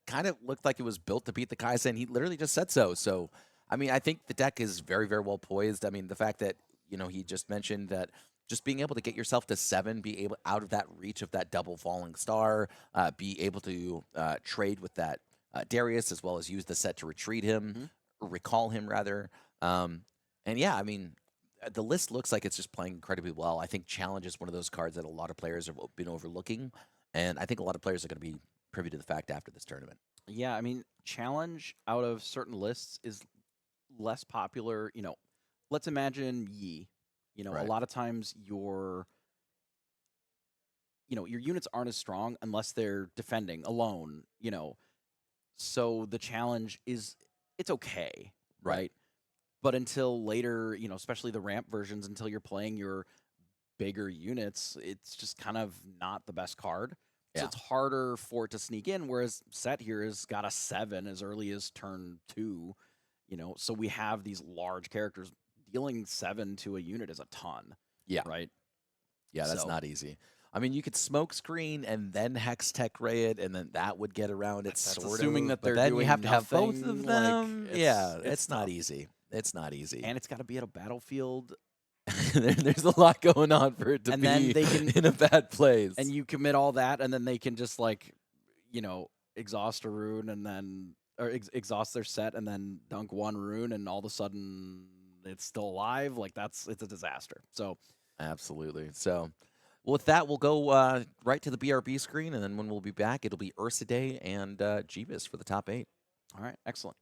Speaker 1: kind of looked like it was built to beat the Kaiser, and he literally just said so. So, I mean, I think the deck is very, very well poised. I mean, the fact that, he just mentioned that just being able to get yourself to 7, be able out of that reach of that double falling star, be able to trade with that Darius, as well as use the set to retreat him, or recall him rather. And yeah, I mean, the list looks like it's just playing incredibly well. I think Challenge is one of those cards that a lot of players have been overlooking, and I think a lot of players are going to be privy to the fact after this tournament.
Speaker 2: Yeah, I mean, Challenge out of certain lists is less popular. Let's imagine Yi.
Speaker 1: Right.
Speaker 2: A lot of times your units aren't as strong unless they're defending alone. So the Challenge it's okay, right? But until later, especially the ramp versions, until you're playing your bigger units, it's just kind of not the best card. So it's harder for it to sneak in, whereas Set here has got a 7 as early as turn 2, so we have these large characters. Dealing 7 to a unit is a ton.
Speaker 1: Yeah.
Speaker 2: Right?
Speaker 1: Yeah, that's not easy. I mean, you could smoke screen and then Hex Tech Ray it, and then that would get around it,
Speaker 2: That's
Speaker 1: sort
Speaker 2: assuming
Speaker 1: of.
Speaker 2: that
Speaker 1: But
Speaker 2: they're
Speaker 1: then you
Speaker 2: doing
Speaker 1: have to have both
Speaker 2: nothing,
Speaker 1: of
Speaker 2: like,
Speaker 1: them. Yeah,
Speaker 2: it's
Speaker 1: it's not
Speaker 2: tough.
Speaker 1: easy. It's not easy.
Speaker 2: And it's got to be at a battlefield.
Speaker 1: There's a lot going on for it to
Speaker 2: And
Speaker 1: be
Speaker 2: then they can-
Speaker 1: in a bad place.
Speaker 2: And you commit all that, and then they can just, exhaust a rune and then, or exhaust their set and then dunk 1 rune, and all of a sudden it's still alive. It's a disaster. So,
Speaker 1: Absolutely. So, well, with that, we'll go right to the BRB screen, and then when we'll be back, it'll be Ursiiday and Jebas for the top 8.
Speaker 2: all right, excellent.